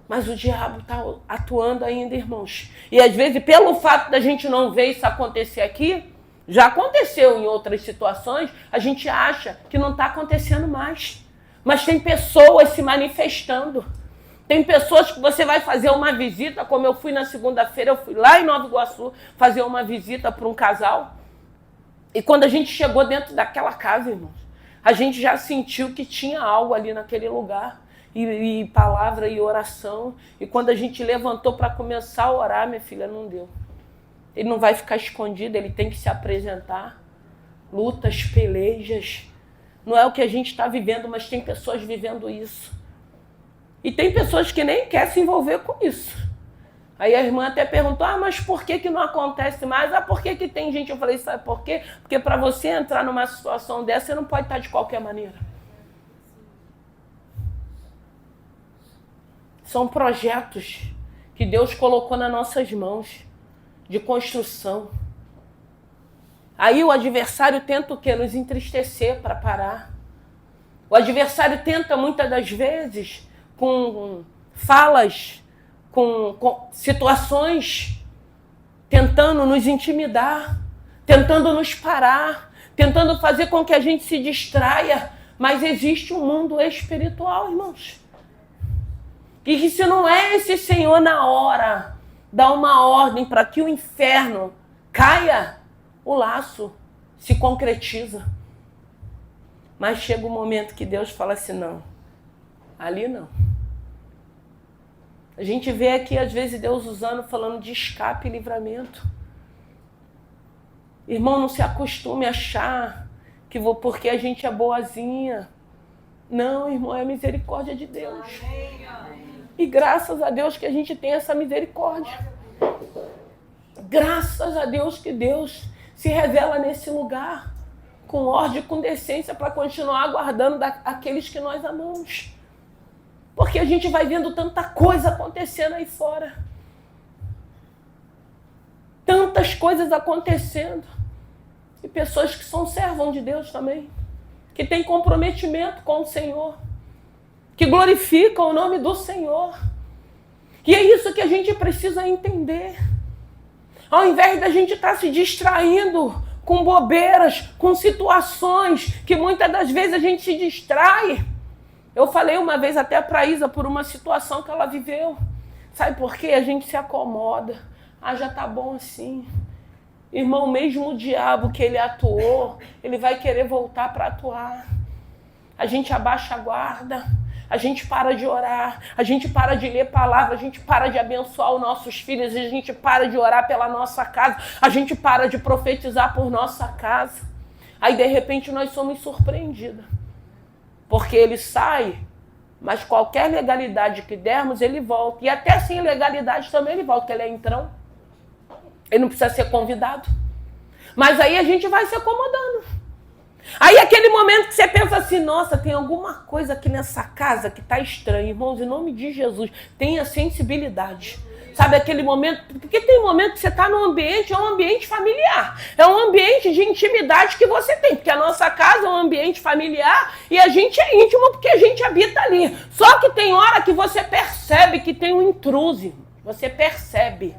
Mas o diabo está atuando ainda, irmãos. E às vezes, pelo fato da gente não ver isso acontecer aqui, já aconteceu em outras situações, a gente acha que não está acontecendo mais. Mas tem pessoas se manifestando. Tem pessoas que você vai fazer uma visita, como eu fui na segunda-feira, eu fui lá em Nova Iguaçu fazer uma visita para um casal. E quando a gente chegou dentro daquela casa, irmãos, a gente já sentiu que tinha algo ali naquele lugar. E palavra e oração. E quando a gente levantou para começar a orar, minha filha, não deu. Ele não vai ficar escondido, ele tem que se apresentar. Lutas, pelejas. Não é o que a gente está vivendo, mas tem pessoas vivendo isso. E tem pessoas que nem querem se envolver com isso. Aí a irmã até perguntou, mas por que não acontece mais? Por que tem gente? Eu falei, sabe por quê? Porque para você entrar numa situação dessa, você não pode estar de qualquer maneira. São projetos que Deus colocou nas nossas mãos, de construção. Aí o adversário tenta o quê? Nos entristecer para parar. O adversário tenta muitas das vezes com falas, com situações, tentando nos intimidar, tentando nos parar, tentando fazer com que a gente se distraia. Mas existe um mundo espiritual, irmãos. E que se não é esse Senhor na hora, dá uma ordem para que o inferno caia, o laço se concretiza. Mas chega um momento que Deus fala assim, não, ali não. A gente vê aqui, às vezes, Deus usando, falando de escape e livramento. Irmão, não se acostume a achar que porque a gente é boazinha. Não, irmão, é a misericórdia de Deus. E graças a Deus que a gente tem essa misericórdia. Graças a Deus que Deus se revela nesse lugar, com ordem e com decência, para continuar guardando aqueles que nós amamos. Porque a gente vai vendo tanta coisa acontecendo aí fora. Tantas coisas acontecendo. E pessoas que são servos de Deus também. Que têm comprometimento com o Senhor. Que glorificam o nome do Senhor. E é isso que a gente precisa entender. Ao invés da gente estar se distraindo com bobeiras, com situações que muitas das vezes a gente se distrai. Eu falei uma vez até para a Isa por uma situação que ela viveu. Sabe por quê? A gente se acomoda. Já tá bom assim. Irmão, mesmo o diabo que ele atuou, ele vai querer voltar para atuar. A gente abaixa a guarda. A gente para de orar, a gente para de ler palavra, a gente para de abençoar os nossos filhos, a gente para de orar pela nossa casa, a gente para de profetizar por nossa casa. Aí, de repente, nós somos surpreendidos. Porque ele sai, mas qualquer legalidade que dermos, ele volta. E até sem legalidade também ele volta, porque ele é entrão. Ele não precisa ser convidado. Mas aí a gente vai se acomodando. Aí aquele momento que você pensa assim, nossa, tem alguma coisa aqui nessa casa que está estranha. Irmãos, em nome de Jesus, tenha sensibilidade. Sabe aquele momento, porque tem momento que você está num ambiente, é um ambiente familiar. É um ambiente de intimidade que você tem. Porque a nossa casa é um ambiente familiar e a gente é íntimo porque a gente habita ali. Só que tem hora que você percebe que tem um intruso. Você percebe.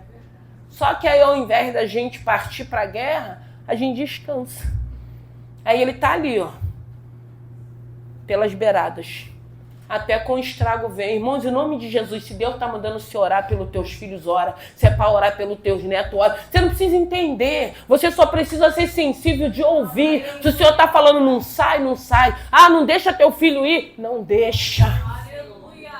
Só que aí ao invés da gente partir para a guerra, a gente descansa. Aí ele tá ali, ó. pelas beiradas. Até com estrago vem. Irmãos, em nome de Jesus, se Deus está mandando você orar pelos teus filhos, ora. Se é para orar pelos teus netos, ora. Você não precisa entender. Você só precisa ser sensível de ouvir. Se o Senhor está falando, não sai, não sai. Ah, não deixa teu filho ir. Não deixa.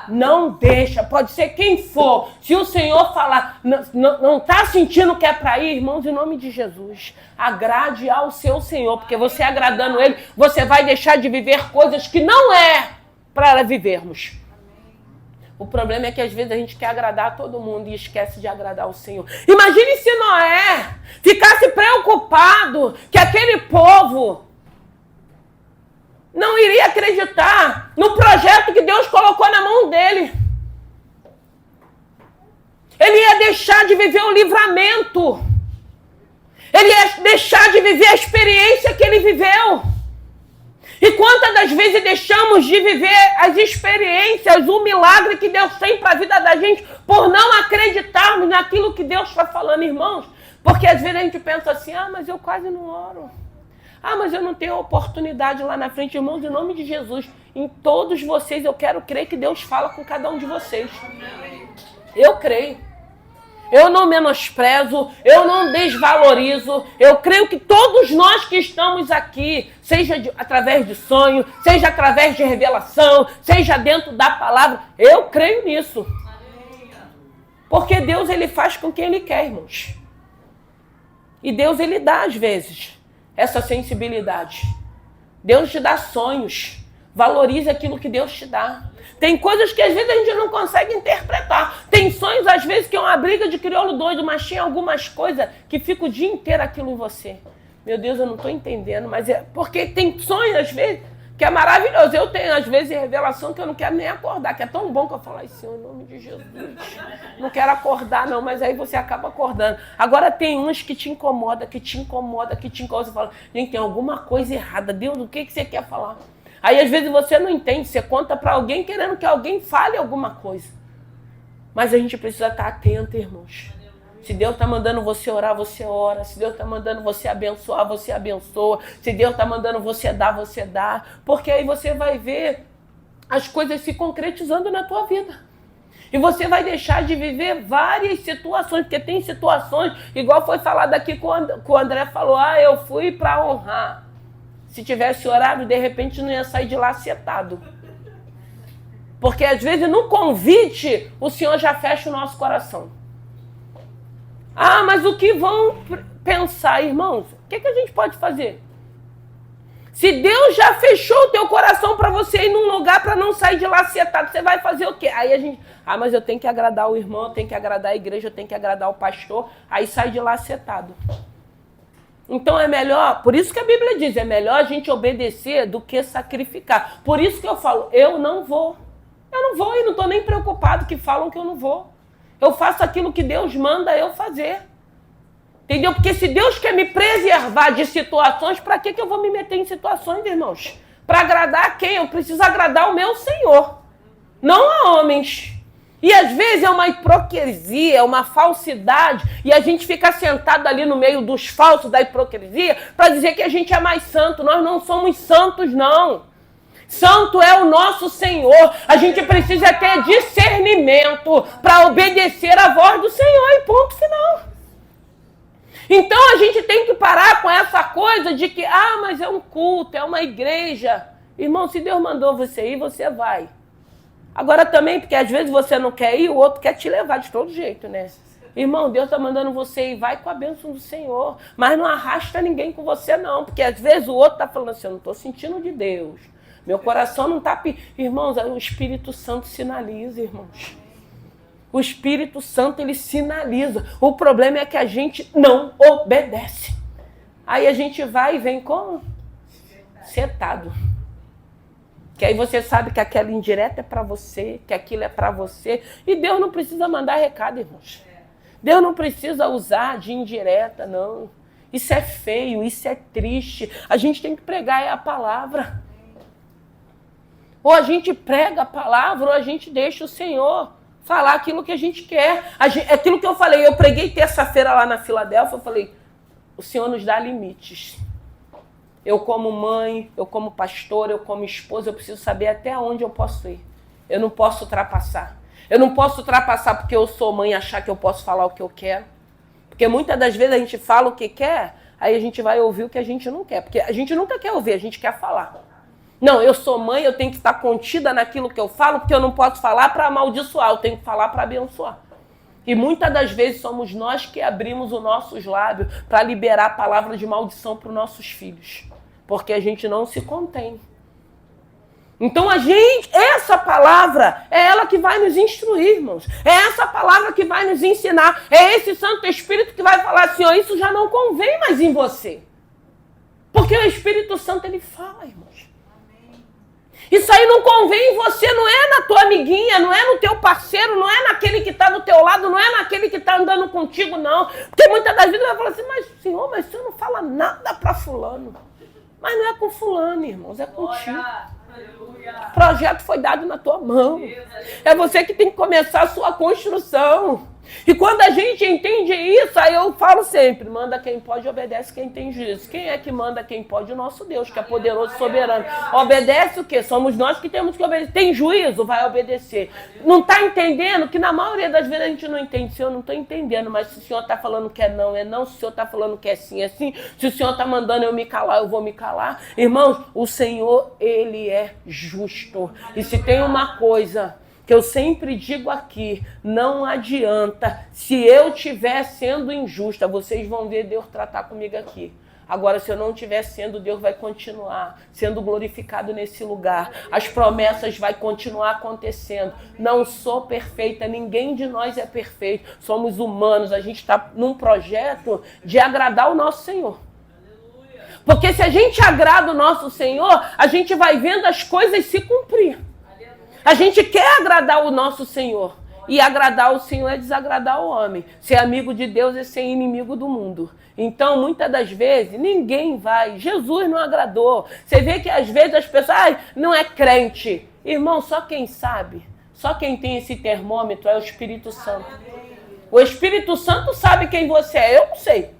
Não deixa. Pode ser quem for. Se o Senhor falar, não está sentindo que é para ir, irmãos, em nome de Jesus, agrade ao seu Senhor. Porque você agradando Ele, você vai deixar de viver coisas que não é para vivermos. O problema é que às vezes a gente quer agradar todo mundo e esquece de agradar o Senhor. Imagine se Noé ficasse preocupado que aquele povo não iria acreditar no projeto que Deus colocou na mão dele. Ele ia deixar de viver o livramento. Ele ia deixar de viver a experiência que ele viveu. E quantas das vezes deixamos de viver as experiências, o milagre que Deus tem para a vida da gente, por não acreditarmos naquilo que Deus está falando, irmãos? Porque às vezes a gente pensa assim, mas eu quase não oro. Mas eu não tenho oportunidade lá na frente. Irmãos, em nome de Jesus, em todos vocês eu quero crer que Deus fala com cada um de vocês. Eu creio. Eu não menosprezo, eu não desvalorizo. Eu creio que todos nós que estamos aqui, seja através de sonho, seja através de revelação, seja dentro da palavra, eu creio nisso. Porque Deus, ele faz com quem ele quer, irmãos. E Deus, ele dá às vezes essa sensibilidade. Deus te dá sonhos. Valorize aquilo que Deus te dá. Tem coisas que às vezes a gente não consegue interpretar. Tem sonhos às vezes que é uma briga de crioulo doido, mas tem algumas coisas que fica o dia inteiro aquilo em você. Meu Deus, eu não estou entendendo, mas é porque tem sonhos às vezes que é maravilhoso. Eu tenho às vezes revelação que eu não quero nem acordar, que é tão bom que eu falo, Senhor, em nome de Jesus, não quero acordar não, mas aí você acaba acordando. Agora tem uns que te incomoda, que te incomoda. Você fala, gente, tem alguma coisa errada. Deus, o que você quer falar? Aí às vezes você não entende, você conta para alguém querendo que alguém fale alguma coisa. Mas a gente precisa estar atento, irmãos. Se Deus está mandando você orar, você ora. Se Deus está mandando você abençoar, você abençoa. Se Deus está mandando você dar, você dá. Porque aí você vai ver as coisas se concretizando na tua vida. E você vai deixar de viver várias situações. Porque tem situações, igual foi falado aqui com o André falou, eu fui para honrar. Se tivesse orado, de repente não ia sair de lá acertado. Porque às vezes no convite, o Senhor já fecha o nosso coração. Mas o que vão pensar, irmãos? O que a gente pode fazer? Se Deus já fechou o teu coração para você ir num lugar para não sair de lá acertado, você vai fazer o quê? Aí a gente, mas eu tenho que agradar o irmão, eu tenho que agradar a igreja, eu tenho que agradar o pastor, aí sai de lá acertado. Então é melhor, por isso que a Bíblia diz, é melhor a gente obedecer do que sacrificar. Por isso que eu falo, eu não vou e não estou nem preocupado que falam que eu não vou. Eu faço aquilo que Deus manda eu fazer. Entendeu? Porque se Deus quer me preservar de situações, para que eu vou me meter em situações, irmãos? Para agradar quem? Eu preciso agradar o meu Senhor, não a homens. E às vezes é uma hipocrisia, é uma falsidade, e a gente fica sentado ali no meio dos falsos da hipocrisia para dizer que a gente é mais santo. Nós não somos santos, não. Santo é o nosso Senhor. A gente precisa ter discernimento para obedecer à voz do Senhor e ponto final. Então a gente tem que parar com essa coisa de que, mas é um culto, é uma igreja. Irmão, se Deus mandou você ir, você vai. Agora também, porque às vezes você não quer ir, o outro quer te levar de todo jeito, né? Irmão, Deus está mandando você ir, vai com a bênção do Senhor. Mas não arrasta ninguém com você, não. Porque às vezes o outro está falando assim, eu não estou sentindo de Deus. Meu coração não está... Irmãos, o Espírito Santo sinaliza, irmãos. O Espírito Santo, ele sinaliza. O problema é que a gente não obedece. Aí a gente vai e vem como? Setado. Que aí você sabe que aquela indireta é para você, que aquilo é para você. E Deus não precisa mandar recado, irmãos. Deus não precisa usar de indireta, não. Isso é feio, isso é triste. A gente tem que pregar a palavra. Ou a gente prega a palavra, ou a gente deixa o Senhor falar aquilo que a gente quer. Aquilo que eu falei, eu preguei terça-feira lá na Filadélfia, eu falei, o Senhor nos dá limites. Eu como mãe, eu como pastora, eu como esposa, eu preciso saber até onde eu posso ir. Eu não posso ultrapassar. Eu não posso ultrapassar porque eu sou mãe e achar que eu posso falar o que eu quero. Porque muitas das vezes a gente fala o que quer, aí a gente vai ouvir o que a gente não quer. Porque a gente nunca quer ouvir, a gente quer falar. Não, eu sou mãe, eu tenho que estar contida naquilo que eu falo, porque eu não posso falar para amaldiçoar, eu tenho que falar para abençoar. E muitas das vezes somos nós que abrimos os nossos lábios para liberar a palavra de maldição para os nossos filhos. Porque a gente não se contém. Então essa palavra é ela que vai nos instruir, irmãos. É essa palavra que vai nos ensinar. É esse Santo Espírito que vai falar assim, ó, isso já não convém mais em você. Porque o Espírito Santo, ele fala, irmãos. Isso aí não convém em você, não é na tua amiguinha, não é no teu parceiro, não é naquele que está do teu lado, não é naquele que está andando contigo, não. Porque muitas das vezes vai falar assim, mas Senhor, mas o Senhor não fala nada para fulano. Mas não é com fulano, irmãos, é contigo. O projeto foi dado na tua mão. É você que tem que começar a sua construção. E quando a gente entende isso, aí eu falo sempre, manda quem pode, obedece quem tem juízo. Quem é que manda quem pode? O nosso Deus, que é poderoso e soberano. Obedece o quê? Somos nós que temos que obedecer. Tem juízo? Vai obedecer. Não está entendendo? Que na maioria das vezes a gente não entende. Senhor, não estou entendendo, mas se o Senhor está falando que é não, é não. Se o Senhor está falando que é sim, é sim. Se o Senhor está mandando eu me calar, eu vou me calar. Irmãos, o Senhor, Ele é justo. E se tem uma coisa que eu sempre digo aqui, não adianta, se eu estiver sendo injusta, vocês vão ver Deus tratar comigo aqui. Agora, se eu não estiver sendo, Deus vai continuar sendo glorificado nesse lugar. As promessas vão continuar acontecendo. Não sou perfeita, ninguém de nós é perfeito. Somos humanos, a gente está num projeto de agradar o nosso Senhor. Porque se a gente agrada o nosso Senhor, a gente vai vendo as coisas se cumprir. A gente quer agradar o nosso Senhor. E agradar o Senhor é desagradar o homem. Ser amigo de Deus é ser inimigo do mundo. Então, muitas das vezes, ninguém vai. Jesus não agradou. Você vê que às vezes as pessoas, não é crente. Irmão, só quem sabe, só quem tem esse termômetro é o Espírito Santo. O Espírito Santo sabe quem você é. Eu não sei.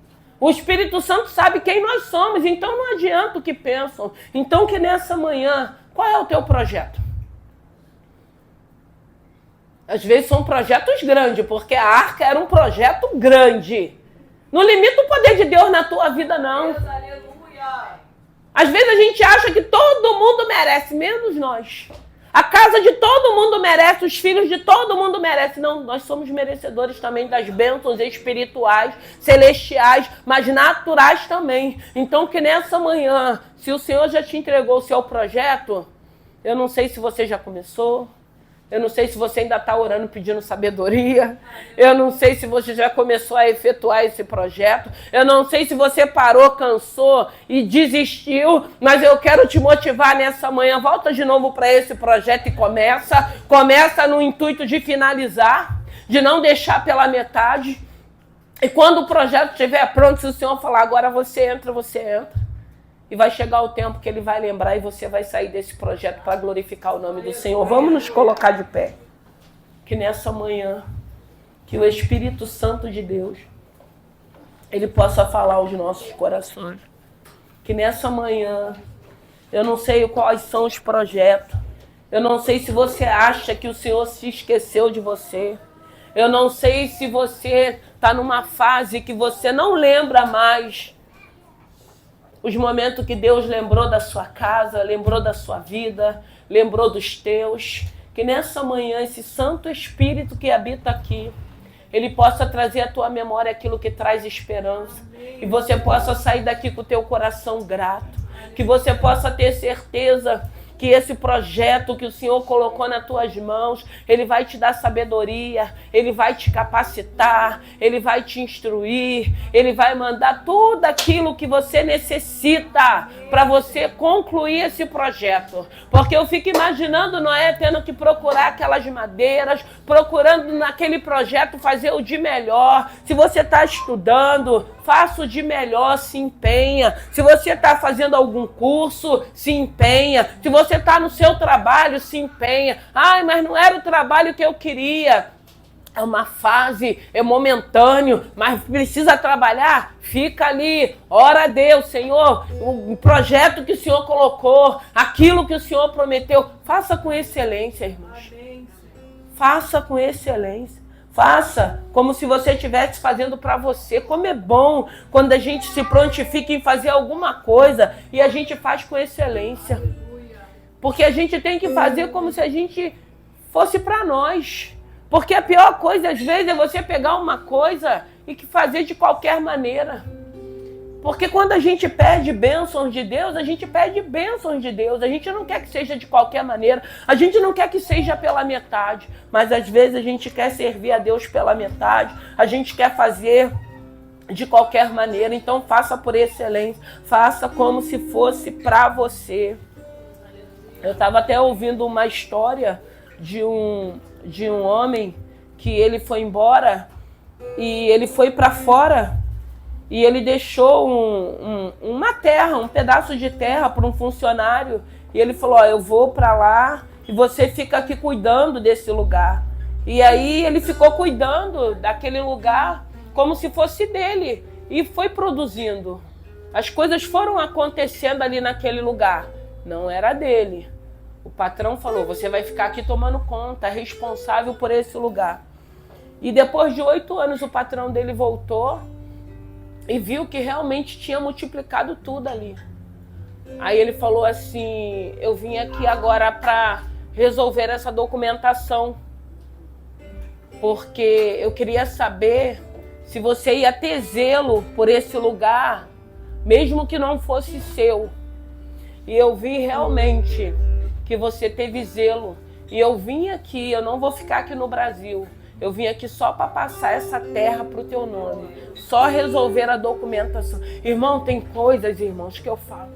O Espírito Santo sabe quem nós somos. Então, não adianta o que pensam. Então, que nessa manhã, qual é o teu projeto? Às vezes são projetos grandes, porque a arca era um projeto grande. Não limita o poder de Deus na tua vida, não. Deus, aleluia. Às vezes a gente acha que todo mundo merece, menos nós. A casa de todo mundo merece, os filhos de todo mundo merecem. Não, nós somos merecedores também das bênçãos espirituais, celestiais, mas naturais também. Então que nessa manhã, se o Senhor já te entregou o seu projeto, eu não sei se você já começou. Eu não sei se você ainda está orando pedindo sabedoria. Eu não sei se você já começou a efetuar esse projeto. Eu não sei se você parou, cansou e desistiu. Mas eu quero te motivar nessa manhã. Volta de novo para esse projeto e começa. Começa no intuito de finalizar, de não deixar pela metade. E quando o projeto estiver pronto, se o Senhor falar, agora você entra, você entra. E vai chegar o tempo que ele vai lembrar e você vai sair desse projeto para glorificar o nome do Senhor. Vamos nos colocar de pé. Que nessa manhã, que o Espírito Santo de Deus, ele possa falar aos nossos corações. Que nessa manhã, eu não sei quais são os projetos. Eu não sei se você acha que o Senhor se esqueceu de você. Eu não sei se você está numa fase que você não lembra mais os momentos que Deus lembrou da sua casa, lembrou da sua vida, lembrou dos teus. Que nessa manhã, esse Santo Espírito que habita aqui, ele possa trazer à tua memória aquilo que traz esperança. E você possa sair daqui com o teu coração grato. Que você possa ter certeza que esse projeto que o Senhor colocou nas tuas mãos, ele vai te dar sabedoria, ele vai te capacitar, ele vai te instruir, ele vai mandar tudo aquilo que você necessita para você concluir esse projeto. Porque eu fico imaginando Noé tendo que procurar aquelas madeiras, procurando naquele projeto fazer o de melhor. Se você está estudando, faça o de melhor, se empenha. Se você está fazendo algum curso, se empenha. Se você está no seu trabalho, se empenha. Ai, mas não era o trabalho que eu queria. é uma fase, é momentâneo, mas precisa trabalhar, fica ali, ora a Deus, Senhor, o projeto que o Senhor colocou, aquilo que o Senhor prometeu, faça com excelência, irmãos. Faça com excelência. Faça como se você estivesse fazendo para você. Como é bom quando a gente se prontifica em fazer alguma coisa e a gente faz com excelência. Porque a gente tem que fazer como se a gente fosse para nós. Porque a pior coisa, às vezes, é você pegar uma coisa e fazer de qualquer maneira. Porque quando a gente pede bênçãos de Deus, a gente pede bênçãos de Deus. A gente não quer que seja de qualquer maneira. A gente não quer que seja pela metade. Mas às vezes a gente quer servir a Deus pela metade. A gente quer fazer de qualquer maneira. Então faça por excelência. Faça como se fosse para você. Eu estava até ouvindo uma história de um homem que ele foi embora e ele foi para fora. E ele deixou uma terra, um pedaço de terra para um funcionário. E ele falou, ó, eu vou para lá e você fica aqui cuidando desse lugar. E aí ele ficou cuidando daquele lugar como se fosse dele. E foi produzindo. As coisas foram acontecendo ali naquele lugar. Não era dele. O patrão falou, você vai ficar aqui tomando conta, responsável por esse lugar. E depois de 8 anos o patrão dele voltou e viu que realmente tinha multiplicado tudo ali. Aí ele falou assim, eu vim aqui agora para resolver essa documentação, porque eu queria saber se você ia ter zelo por esse lugar, mesmo que não fosse seu. E eu vi realmente que você teve zelo. E eu vim aqui, eu não vou ficar aqui no Brasil. Eu vim aqui só para passar essa terra para o teu nome. Só resolver a documentação. Irmão, tem coisas, irmãos, que eu falo.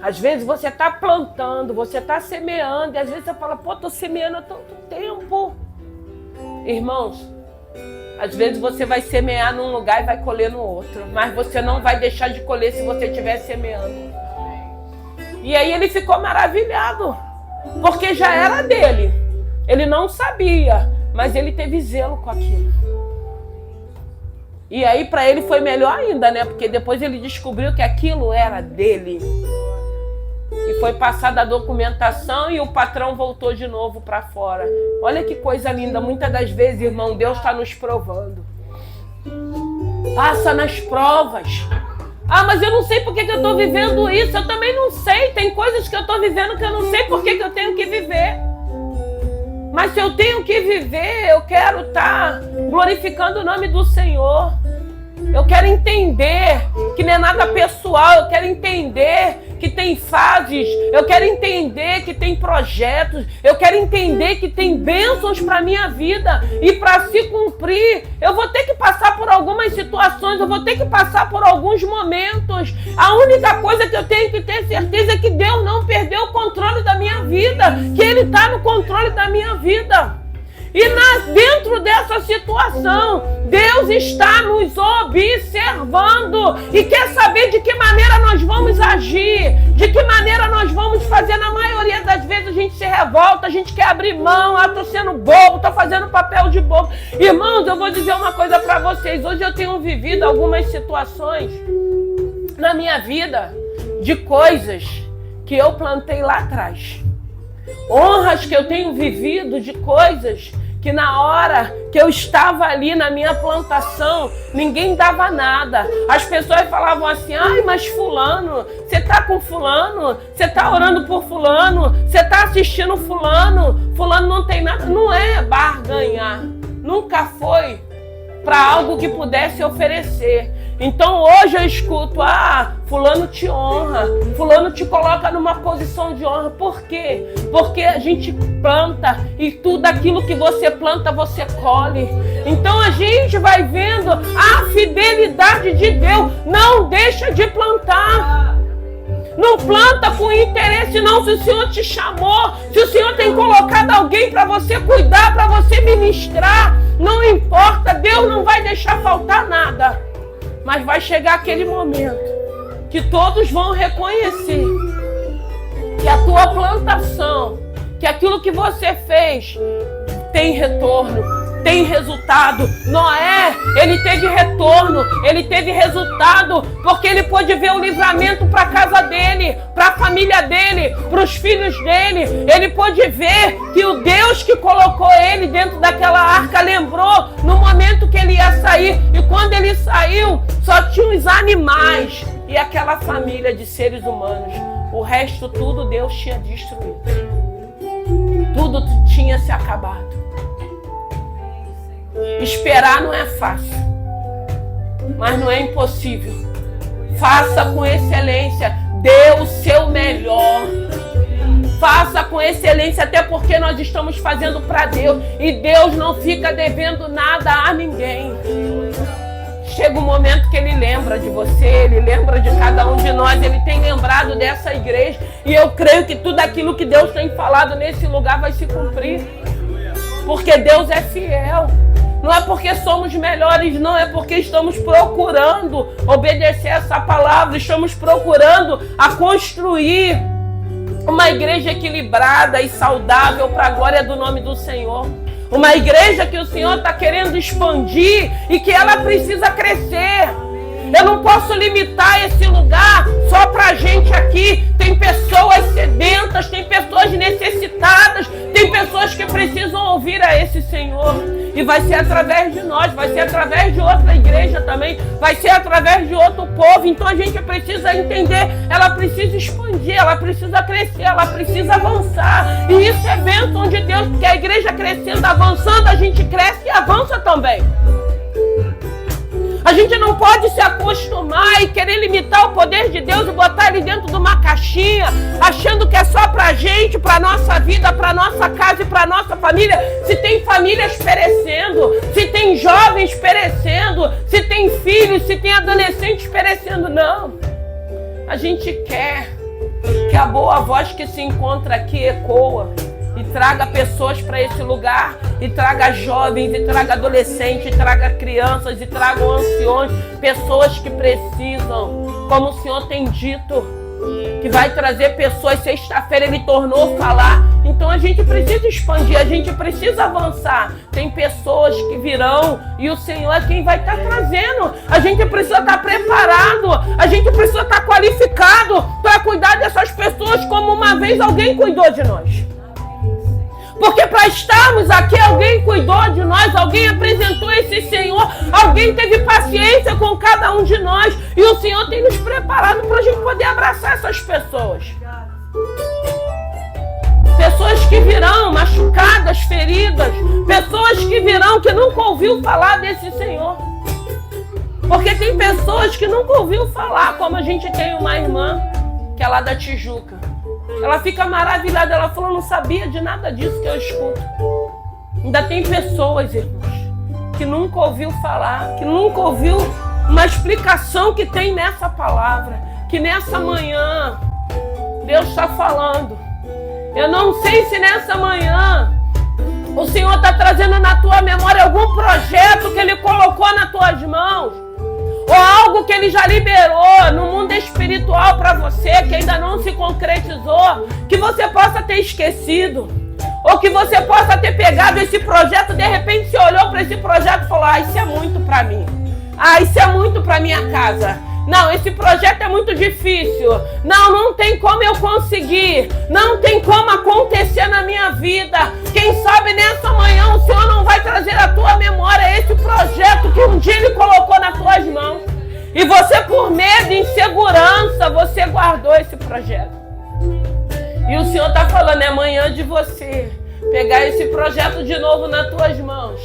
Às vezes você está plantando, você está semeando. E às vezes você fala, pô, estou semeando há tanto tempo. Irmãos, às vezes você vai semear num lugar e vai colher no outro. Mas você não vai deixar de colher se você estiver semeando. E aí ele ficou maravilhado. Porque já era dele. Ele não sabia. Mas ele teve zelo com aquilo. E aí para ele foi melhor ainda, né? Porque depois ele descobriu que aquilo era dele. E foi passada a documentação e o patrão voltou de novo para fora. Olha que coisa linda. Muitas das vezes, irmão, Deus está nos provando. Passa nas provas. Ah, mas eu não sei por que eu estou vivendo isso. Eu também não sei. Tem coisas que eu estou vivendo que eu não sei por que eu tenho que viver. Mas se eu tenho que viver, eu quero estar glorificando o nome do Senhor. Eu quero entender que não é nada pessoal. Eu quero entender que tem fases. Eu quero entender que tem projetos. Eu quero entender que tem bênçãos para a minha vida. E para se cumprir, eu vou ter que passar por algumas situações. Eu vou ter que passar por alguns momentos. A única coisa que eu tenho que ter certeza é que Deus não perdeu o controle da minha vida. Que Ele está no controle da minha vida. E dentro dessa situação, Deus está nos observando e quer saber de que maneira nós vamos agir, de que maneira nós vamos fazer. Na maioria das vezes a gente se revolta, a gente quer abrir mão, tô sendo bobo, tô fazendo papel de bobo. Irmãos, eu vou dizer uma coisa para vocês. Hoje eu tenho vivido algumas situações na minha vida de coisas que eu plantei lá atrás. Honras que eu tenho vivido de coisas que na hora que eu estava ali na minha plantação, ninguém dava nada. As pessoas falavam assim, ai, mas fulano, você tá com fulano? Você tá orando por fulano? Você tá assistindo fulano? Fulano não tem nada. Não é barganhar. Nunca foi para algo que pudesse oferecer. Então hoje eu escuto, fulano te honra, fulano te coloca numa posição de honra. Por quê? Porque a gente planta e tudo aquilo que você planta, você colhe. Então a gente vai vendo a fidelidade de Deus. Não deixa de plantar. Não planta com interesse não. Se o Senhor te chamou, se o Senhor tem colocado alguém para você cuidar, para você ministrar, não importa, Deus não vai deixar faltar nada. Mas vai chegar aquele momento que todos vão reconhecer que a tua plantação, que aquilo que você fez tem retorno. tem resultado. Noé, ele teve retorno, ele teve resultado, porque ele pôde ver o livramento para a casa dele, para a família dele, para os filhos dele. Ele pôde ver que o Deus que colocou ele dentro daquela arca lembrou no momento que ele ia sair. E quando ele saiu, só tinha os animais e aquela família de seres humanos. O resto tudo Deus tinha destruído. Tudo tinha se acabado. Esperar não é fácil, mas não é impossível. Faça com excelência, dê o seu melhor. Faça com excelência, até porque nós estamos fazendo para Deus e Deus não fica devendo nada a ninguém. Chega um momento que Ele lembra de você, Ele lembra de cada um de nós, Ele tem lembrado dessa igreja e eu creio que tudo aquilo que Deus tem falado nesse lugar vai se cumprir, porque Deus é fiel. Não é porque somos melhores, não, é porque estamos procurando obedecer essa palavra, estamos procurando a construir uma igreja equilibrada e saudável para a glória do nome do Senhor. Uma igreja que o Senhor está querendo expandir e que ela precisa crescer. Eu não posso limitar esse lugar só para a gente aqui. Tem pessoas sedentas, tem pessoas necessitadas, tem pessoas que precisam ouvir a esse Senhor. E vai ser através de nós, vai ser através de outra igreja também, vai ser através de outro povo. Então a gente precisa entender, ela precisa expandir, ela precisa crescer, ela precisa avançar. E isso é bênção de Deus, porque a igreja crescendo, avançando, a gente cresce e avança também. A gente não pode se acostumar e querer limitar o poder de Deus e botar ele dentro de uma caixinha, achando que é só pra gente, pra nossa vida, pra nossa casa e pra nossa família. Se tem famílias perecendo, se tem jovens perecendo, se tem filhos, se tem adolescentes perecendo, não. A gente quer que a boa voz que se encontra aqui ecoa e traga pessoas para esse lugar, e traga jovens, e traga adolescentes, e traga crianças, e traga anciões, pessoas que precisam, como o Senhor tem dito, que vai trazer pessoas. Sexta-feira Ele tornou falar. Então a gente precisa expandir, a gente precisa avançar. Tem pessoas que virão e o Senhor é quem vai estar trazendo. A gente precisa estar preparado, a gente precisa estar qualificado para cuidar dessas pessoas como uma vez alguém cuidou de nós. Porque para estarmos aqui, alguém cuidou de nós, alguém apresentou esse Senhor, alguém teve paciência com cada um de nós. E o Senhor tem nos preparado para a gente poder abraçar essas pessoas. Pessoas que virão machucadas, feridas. Pessoas que virão que nunca ouviu falar desse Senhor. Porque tem pessoas que nunca ouviu falar, como a gente tem uma irmã, que é lá da Tijuca. Ela fica maravilhada, ela falou, não sabia de nada disso que eu escuto. Ainda tem pessoas, irmãos, que nunca ouviu falar, que nunca ouviu uma explicação que tem nessa palavra, que nessa manhã Deus está falando. Eu não sei se nessa manhã o Senhor está trazendo na tua memória algum projeto que Ele colocou nas tuas mãos, ou algo que Ele já liberou no mundo espiritual para você, que ainda não se concretizou, que você possa ter esquecido, ou que você possa ter pegado esse projeto, de repente você olhou para esse projeto e falou, isso é muito para mim, isso é muito para minha casa, não, esse projeto é muito difícil, não tem como eu conseguir, não tem como acontecer na minha vida. Quem sabe nessa manhã o Senhor não vai trazer à tua memória esse projeto que um dia Ele colocou nas tuas mãos. E você, por medo e insegurança, você guardou esse projeto. E o Senhor está falando, é manhã de você pegar esse projeto de novo nas tuas mãos.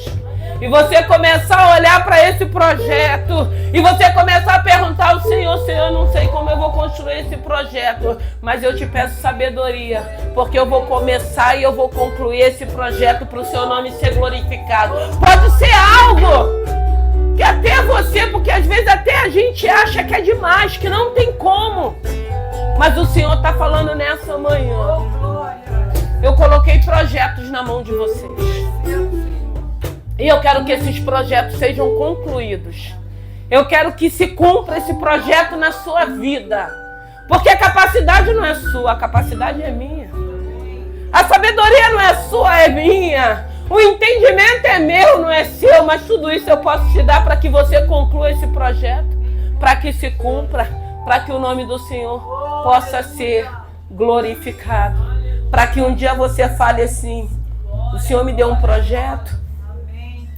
E você começar a olhar para esse projeto. E você começar a perguntar ao Senhor, Senhor, não sei como eu vou construir esse projeto, mas eu te peço sabedoria, porque eu vou começar e eu vou concluir esse projeto para o seu nome ser glorificado. Pode ser algo que até você, porque às vezes até a gente acha que é demais, que não tem como. Mas o Senhor está falando nessa manhã. Eu coloquei projetos na mão de vocês. E eu quero que esses projetos sejam concluídos. Eu quero que se cumpra esse projeto na sua vida. Porque a capacidade não é sua, a capacidade é minha. A sabedoria não é sua, é minha. O entendimento é meu, não é seu, mas tudo isso eu posso te dar para que você conclua esse projeto, para que se cumpra, para que o nome do Senhor possa ser glorificado, para que um dia você fale assim: o Senhor me deu um projeto,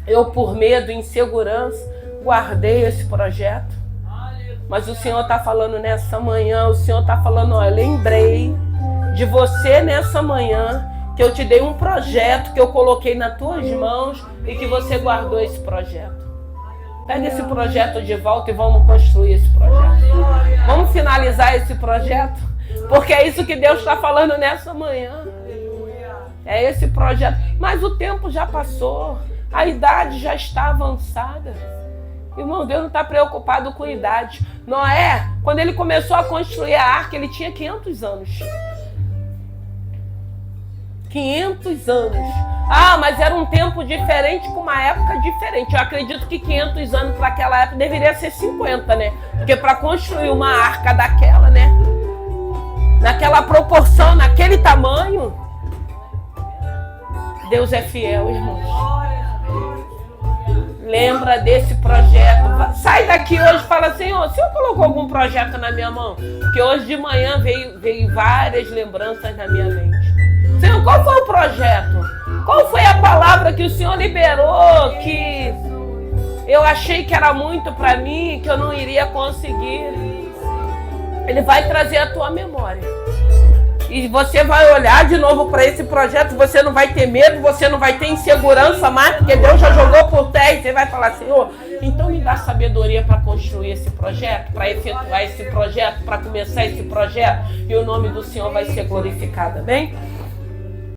eu por medo, insegurança, guardei esse projeto, mas o Senhor está falando nessa manhã, o Senhor está falando, ó, eu lembrei de você nessa manhã, que eu te dei um projeto que eu coloquei nas tuas mãos e que você guardou esse projeto. Pega esse projeto de volta e vamos construir esse projeto. Vamos finalizar esse projeto, porque é isso que Deus está falando nessa manhã. É esse projeto. Mas o tempo já passou, a idade já está avançada. Irmão, Deus não está preocupado com idade. Noé, quando ele começou a construir a arca, ele tinha 500 anos. 500 anos. Ah, mas era um tempo diferente, com uma época diferente. Eu acredito que 500 anos para aquela época deveria ser 50, né? Porque para construir uma arca daquela, né? Naquela proporção, naquele tamanho, Deus é fiel, irmãos. Lembra desse projeto. Sai daqui hoje e fala: Senhor, o Senhor colocou algum projeto na minha mão? Porque hoje de manhã veio várias lembranças na minha mente. Senhor, qual foi o projeto? Qual foi a palavra que o Senhor liberou, que eu achei que era muito para mim, que eu não iria conseguir? Ele vai trazer a tua memória. E você vai olhar de novo para esse projeto, você não vai ter medo, você não vai ter insegurança mais, porque Deus já jogou por terra, e você vai falar: Senhor, então me dá sabedoria para construir esse projeto, para efetuar esse projeto, para começar esse projeto, e o nome do Senhor vai ser glorificado, amém?